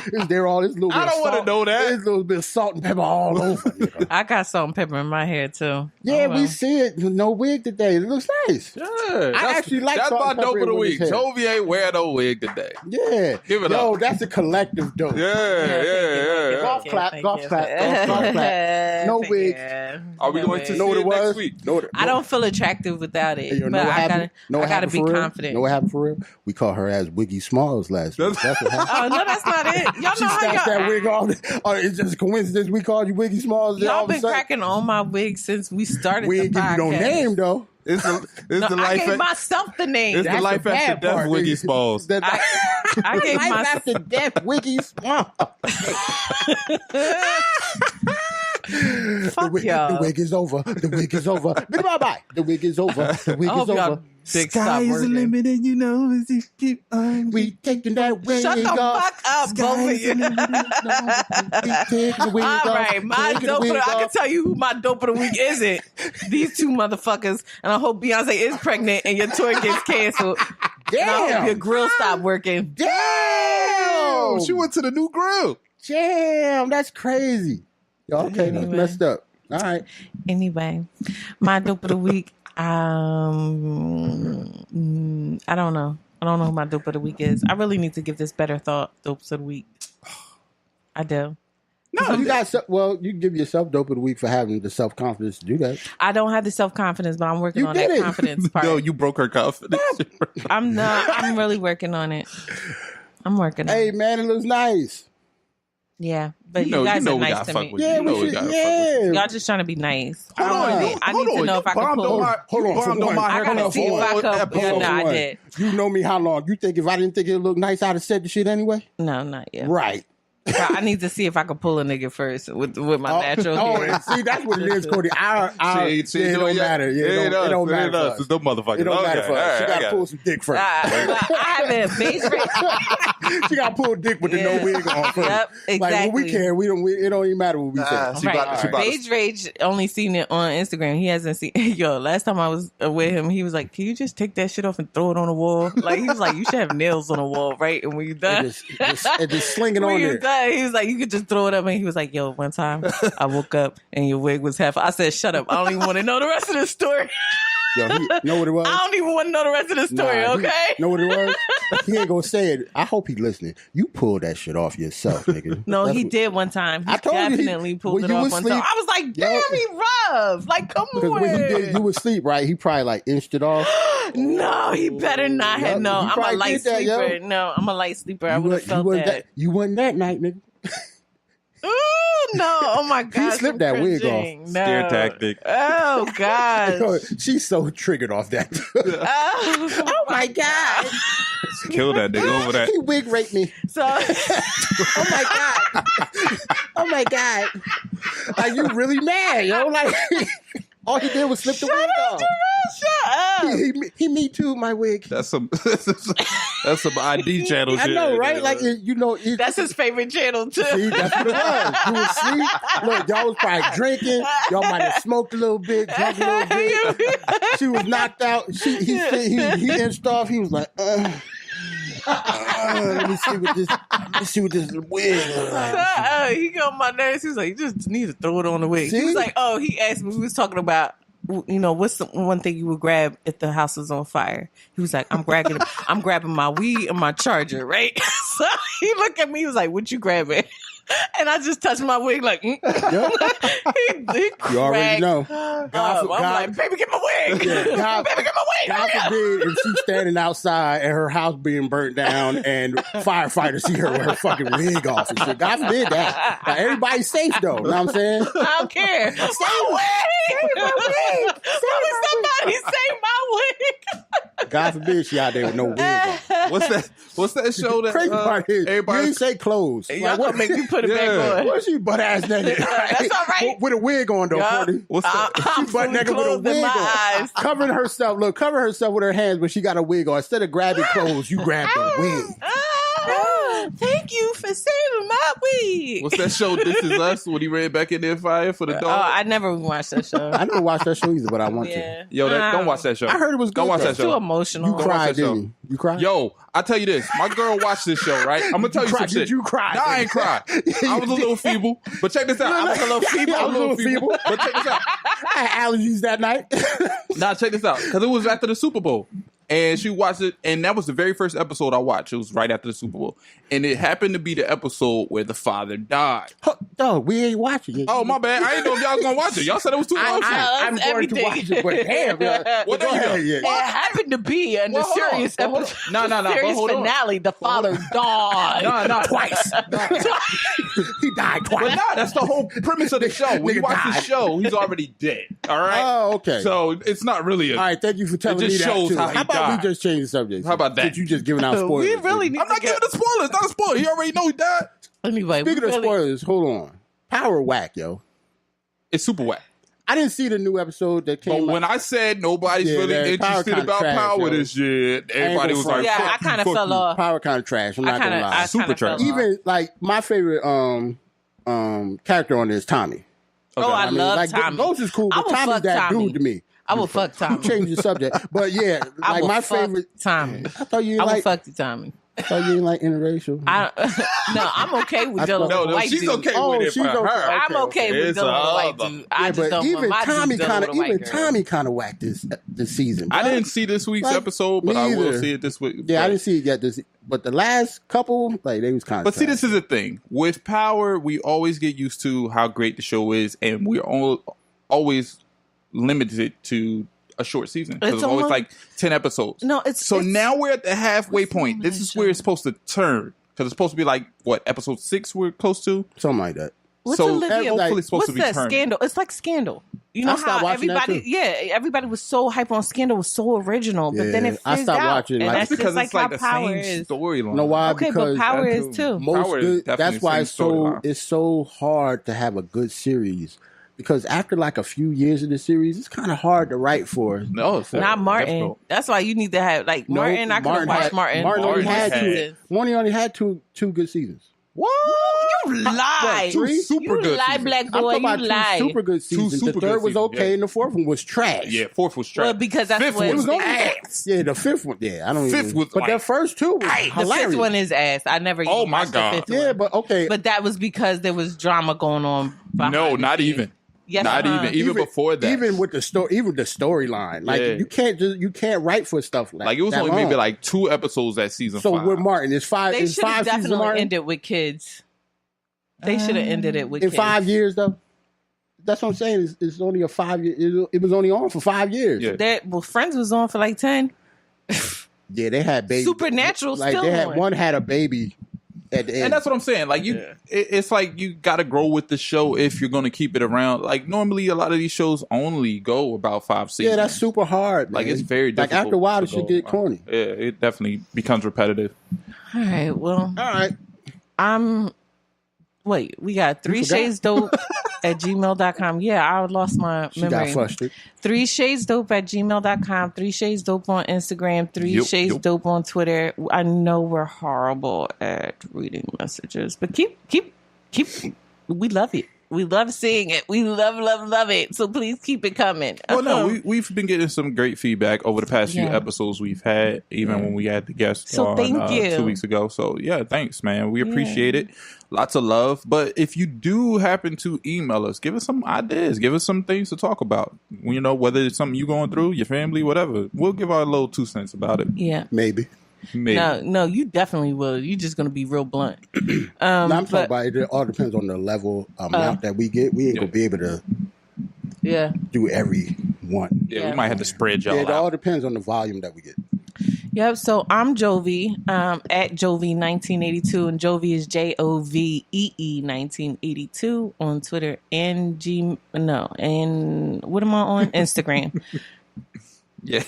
It's there all this little bit I don't of wanna salt. know that. There's a little bit of salt and pepper all over. Nigga. I got salt and pepper in my hair too. Yeah, Oh, well. we see it. No wig today. It looks nice. Yeah, actually like that's salt my and pepper dope of the in week. his hair. Jovi ain't wear no wig today. Yeah. Give it Yo, up. that's a collective dope. Yeah. Golf clap, golf clap, golf clap. No wig. Are we going to Know what see it it next was? week? Know what I don't feel attractive without it, Hey, yo, know but what I happened? Know what gotta happened be for real? confident. Know what happened for real? We called her as Wiggy Smalls last week. That's what happened. Oh no, that's not it. Y'all She know how snatched that y'all. wig off. Oh, it's just a coincidence we called you Wiggy Smalls. All Y'all of a been sudden- cracking on my wig since we started We the ain't give you no podcast. name though. It's the No, I life. gave myself the name. It's the That's life the after bad death. part, Wiggy nigga. Smalls. I gave Life myself. after death, Wiggy Smalls. Fuck The y'all. wig is over. The wig is over. Bye. The wig is over. The wig I is hope y'all over. dick stop working. and you know as you keep on. We taking that wig Shut the off. fuck up, both of you. All right, my dope of the, I can tell you who my dope of the week isn't. These two motherfuckers, and I hope Beyonce is pregnant and your tour gets canceled. And I hope your Damn. grill stop working. Damn. Oh, she went to the new grill. Damn, that's crazy. Yo, okay, that's Anyway. messed up. All right. Anyway, my dope of the week. I don't know. I don't know who my dope of the week is. I really need to give this better thought. Dopes of the week. I do. No, you got you give yourself dope of the week for having the self confidence to do that. I don't have the self confidence, but I'm working You on did that it. confidence part. No, you broke her confidence. I'm not. I'm really working on it. I'm working on Hey it. man, it looks nice. Yeah, but You you guys know are we nice gotta to fuck me. with you. Yeah, You know we we should. gotta fuck with you. Y'all just trying to be nice. Hold on, I need to know if I can pull. Hold on, bombed on my I gotta haircut see if I for can. episode Yeah, no, I one. did. You know me how long? You think if I didn't think it looked nice, I'd have said the shit anyway? No, not yet. Right. I need to see if I can pull a nigga first with my natural hair. See, that's what it is, Cody. It don't matter. Yeah, it don't matter. It's no motherfucker. It don't matter for us. She got to pull some dick first. I have a base rage. She got to pull dick with the no wig on first. Yep, exactly. Like, when we care, it don't even matter what we say. Beige Rage only seen it on Instagram. He hasn't seen. Yo, last time I was with him, he was like, "Can you just take that shit off and throw it on the wall?" Like he was like, "You should have nails on the wall, right?" And when you done, just sling it on there. He was like, "You could just throw it up." And he was like, "Yo, one time I woke up and your wig was half." I said, "Shut up! I don't even want to know the rest of the story." Yo, know what it was? I don't even want to know the rest of the story. Okay? Know what it was? He ain't gonna say it. I hope he listening. You pulled that shit off yourself, nigga. No, he did one time. He definitely pulled it off one time. I was like, damn, he rough. Like, come on. Because when he did, you was asleep, right? He probably like inched it off. No, he better not have. No, I'm a light sleeper. No, I'm a light sleeper. I would have felt that. You wasn't that night, nigga. Ooh, no. Oh, my God. He slipped that wig off. No. Scare tactic. Oh, God. She's so triggered off that. Oh, my God. Kill that nigga over that. He wig raped me. So, oh, my God. Oh, my God. Like, you really mad, yo? Like, all he did was slip the wig off. Shut up. He me too, my wig. That's some ID channel shit. I know, right? Like, that's his favorite channel, too. See, that's what it was. You was asleep. Look, y'all was probably drinking. Y'all might have smoked a little bit, drunk a little bit. She was knocked out. He inched off. He was like, let me see what this wig is like. He got on my nerves. He was like, you just need to throw it on the wig. See? He was like, he asked me, we was talking about, what's the one thing you would grab if the house was on fire? He was like, I'm grabbing my weed and my charger, right? So he looked at me, he was like, what you grabbing? And I just touched my wig like, he cracked. You already know. I'm like, baby, get my wig. Yeah, baby, get my wig. God forbid if she's standing outside and her house being burnt down and firefighters see her with her fucking wig off and shit. God forbid that. Like, everybody's safe though. You know what I'm saying? I don't care. Save my wig. Somebody save my wig. God forbid she out there with no wig on. What's that show that crazy part is everybody you didn't say clothes. Y'all gonna make me put it back on. What's she butt ass naked? That's all right. With a wig on though, Courtney. What's that? She butt naked with a wig on. Covering herself. Look, cover herself with her hands, but she got a wig on. Instead of grabbing clothes, you grab the wig. Thank you for saving my wig. What's that show? This Is Us when he ran back in there fire for the dog. I never watched that show. I never watched that show either, but I want to. Yo, don't watch that show. I heard it was good. Don't watch that show. Too emotional. You cried, didn't you? You cried? Yo, I tell you this. My girl watched this show, right? I'm gonna tell you some shit. Did you cry? No, I ain't cried. I was a little feeble, but check this out. I was a little feeble, but check this out. I had allergies that night. Nah, check this out, because it was after the Super Bowl. And she watched it, and that was the very first episode I watched. It was right after the Super Bowl. And it happened to be the episode where the father died. No, we ain't watching it. Oh, my bad. I didn't know if y'all was going to watch it. Y'all said it was too emotional. I'm going to watch it, but damn. What go ahead, it happened to be in the serious episode. No. Series finale, the father died. No. Twice. He died twice. But no, that's the whole premise of the show. When you watch the show, he's already dead. All right? Oh, okay. So it's not really all right, thank you for telling me that, shows too. how he How about died. we just change the subject? How about that? Since you just giving out spoilers. We really need I'm not giving the spoilers. Not a spoiler. He already know he died. Anyway, Speaking of spoilers, hold on. Power whack, yo. It's super whack. I didn't see the new episode that came out. But when I said nobody's really interested about trash, Power this year, everybody was like, I kind of fell off. Power kind of trash. I'm not going to lie. Super trash. Even, like, my favorite character on this is Tommy. Okay. I love like, Tommy. Ghost is cool, but Tommy's that dude to me. I would fuck Tommy. You changed the subject. But yeah, like my favorite. Tommy. I thought you would fuck the Tommy. I thought you didn't like interracial. No, I'm okay with dealing with a white dude. She's okay with it for her. I'm okay with dealing with a white dude. I just don't want my dude dealing with a white girl. Tommy kind of whacked this season. I didn't see this week's episode, but I will see it this week. Yeah, I didn't see it yet. But the last couple, like, they was kind of. But see, this is the thing with Power. We always get used to how great the show is, and we're always limited to a short season because it's always like 10 episodes. No, now we're at the halfway point. This is where it's supposed to turn because it's supposed to be like what episode 6 we're close to, something like that. What's so Olivia? hopefully supposed What's to be that? turned. Scandal. It's like Scandal. You know I stopped how watching that everybody, too. everybody was so hype on Scandal, was so original, but then Yeah, it I fizzed stopped out. watching it. And Like- that's because just like it's like how the Power same is. storyline. You know why? Okay, because but Power that is too. most Power is good. definitely That's why the it's same storyline. it's so hard to have a good series. Because after like a few years of the series, it's kind of hard to write for. No, it's Not Martin. difficult. That's why you need to have like No, Martin. I could have watched Martin. Martin only Martin had had- two. Martin only had two good seasons. What? You lie. What, three? Super you good lie, seasons. black I'm boy. talking You about lie. two super good seasons. super The good third was seasons, okay, yeah. and the fourth one was trash. Yeah, fourth was trash. Well, because that's Fifth what one It was only ass. Yeah, the fifth one. Yeah, I don't. Fifth even, was but like- the first two was The hilarious. fifth one is ass. I never. Oh even my watched God. The fifth Yeah, one. but okay. But that was because there was drama going on. No, behind not the scenes. even. Yes, Not even before that. Even with the story, even the storyline, like Yeah. you can't write for stuff like Like it was that only long. maybe like 2 episodes that season. So 5. with Martin, it's five. They It's should have 5 seasons. of definitely Martin ended with kids. They should have ended it with in kids. 5 years though. That's what I'm saying. It's only a 5 year. It was only on for 5 years. Yeah. Well, Friends was on for like 10. Yeah, they had babies. Supernatural like still they had on. one had a baby at the end. And that's what I'm saying. Like it's like you got to grow with the show if you're going to keep it around. Like normally, a lot of these shows only go about 5 seasons. yeah, that's super hard. Like man. it's very difficult. Like after a while, to it should go get around. corny. Yeah, it definitely becomes repetitive. All right. Well, All right, wait, we got 3 forgot? shades dope at gmail.com. Yeah, I lost my she memory. got flustered. 3 shades dope at gmail.com. 3 shades dope on Instagram. 3 Yep, shades yep. dope on Twitter. I know we're horrible at reading messages, but keep. We love it. We love seeing it. We love it. So please keep it coming. Well, no, we've been getting some great feedback over the past few Yeah. episodes we've had, even when we had the guest So on thank you. 2 weeks ago. So yeah, thanks, man. We appreciate it. Lots of love. But if you do happen to email us, give us some ideas. Give us some things to talk about. You know, whether it's something you going through, your family, whatever. We'll give our little 2 cents about it. Yeah. Maybe. Maybe. No, you definitely will. You're just gonna be real blunt. No, I'm talking but- about it. It all depends on the level amount that we get. We ain't gonna be able to Yeah. do every one. Yeah, Yeah. we might have to spread y'all It all out. depends on the volume that we get. Yep. So I'm Jovi, at Jovi1982, and Jovi is JOVEE 1982 on Twitter and and what am I on? Instagram. Yeah.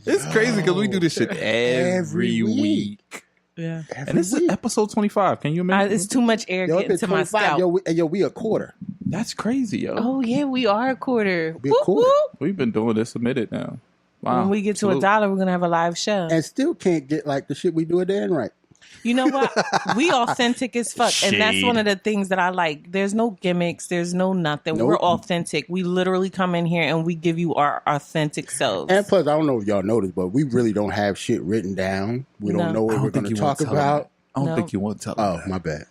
It's crazy because we do this shit every Every week. Yeah. And this is episode 25. Can you imagine? It's too much air Yo, getting it's to my 25. scalp. Yo, we a quarter. That's crazy, yo. Oh yeah, we are a quarter. We a Whoop, quarter. whoop. We've been doing this a minute now. Wow. When we get to Salute. $1, we're gonna have a live show. And still can't get like the shit we do at the end right. You know what? We authentic as fuck. And that's Shade. one of the things that I like. There's no gimmicks. There's no nothing. Nope. We're authentic. We literally come in here and we give you our authentic selves. And plus, I don't know if y'all noticed, but we really don't have shit written down. We No. don't know what we're going to talk about. I don't No. think you want to tell Oh, them my bad.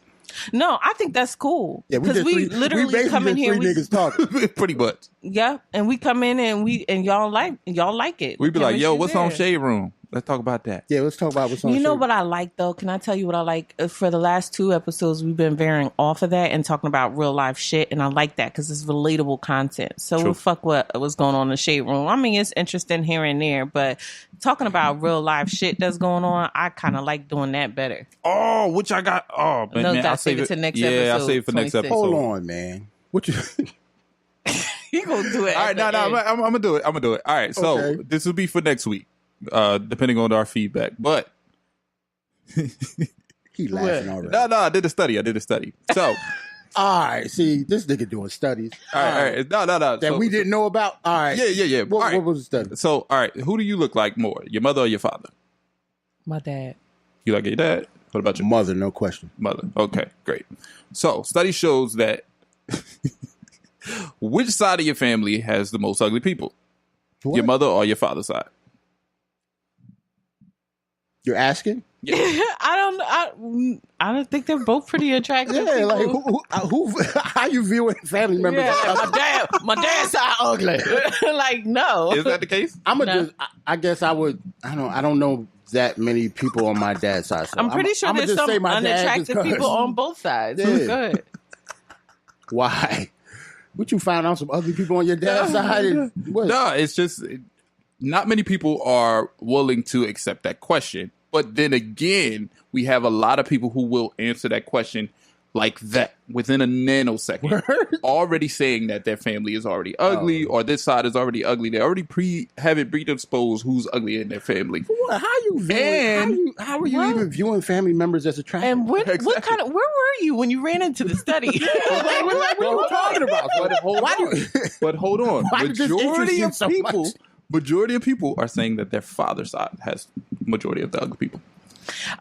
No, I think that's cool. Yeah, Because we just literally basically come in just here. three niggas talking. that. Pretty much. Yeah, and we come in and y'all like it. We'd be like, yo, Chemistry's what's on there. Shade Room? Let's talk about that. Yeah, let's talk about what's on You know shit. what I like though? Can I tell you what I like? For the last 2 episodes, we've been veering off of that and talking about real life shit, and I like that because it's relatable content. So True. we'll fuck what was going on in the Shade Room. I mean, it's interesting here and there, but talking about real life shit that's going on, I kind of like doing that better. Oh, which I got. Oh, man, No, man, gotta I'll save it to next Yeah, I'll episode, save it for next 26. episode. Hold on, man. What you? You gonna do it? All right, no, I'm gonna do it. I'm gonna do it. All right, so Okay. this will be for next week, depending on our feedback. But He laughing already. no, I did a study. So, All right, see, this nigga doing studies. all right, no. That So- we didn't know about. All right. Yeah. What, All right. what was the study? So, all right, who do you look like more, your mother or your father? My dad. You like your dad? What about your Mother, no question. mother? Okay, great. So, study shows that which side of your family has the most ugly people? What? Your mother or your father's side? You're asking? I don't think they're both pretty attractive. Yeah, people. like who how you viewing family members? Yeah, my dad's side ugly. Like no. Is that the case? I'm gonna No. just. I guess I would. I don't know that many people on my dad's side. So I'm pretty sure I'ma there's just some say my dad unattractive just 'cause. people on both sides. Yeah. It's good. Why? What you found out some ugly people on your dad's side? What? No, it's just not many people are willing to accept that question. But then again, we have a lot of people who will answer that question like that within a nanosecond, already saying that their family is already ugly or this side is already ugly. They already have it predisposed who's ugly in their family. What? How are you even viewing family members as attractive? And what kind of, where were you when you ran into the study? What are you talking about? But hold on. Why did this interest you so much? Majority of people are saying that their father's side has majority of the ugly people.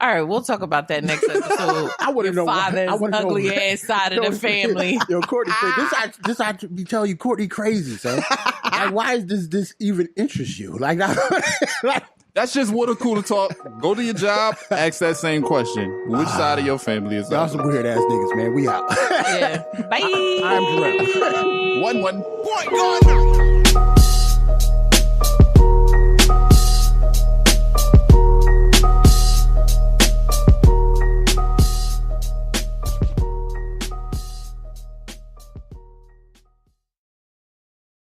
All right, we'll talk about that next episode. I want to know father's ugly ass side of the family. Yo, Courtney, this I be telling you, Courtney crazy, son. Like, why does this even interest you? Like that's just water cooler talk. Go to your job, ask that same question. Which side of your family is y'all some weird ass niggas, man. We out. Yeah. Bye. I'm Jarrell. 1-1.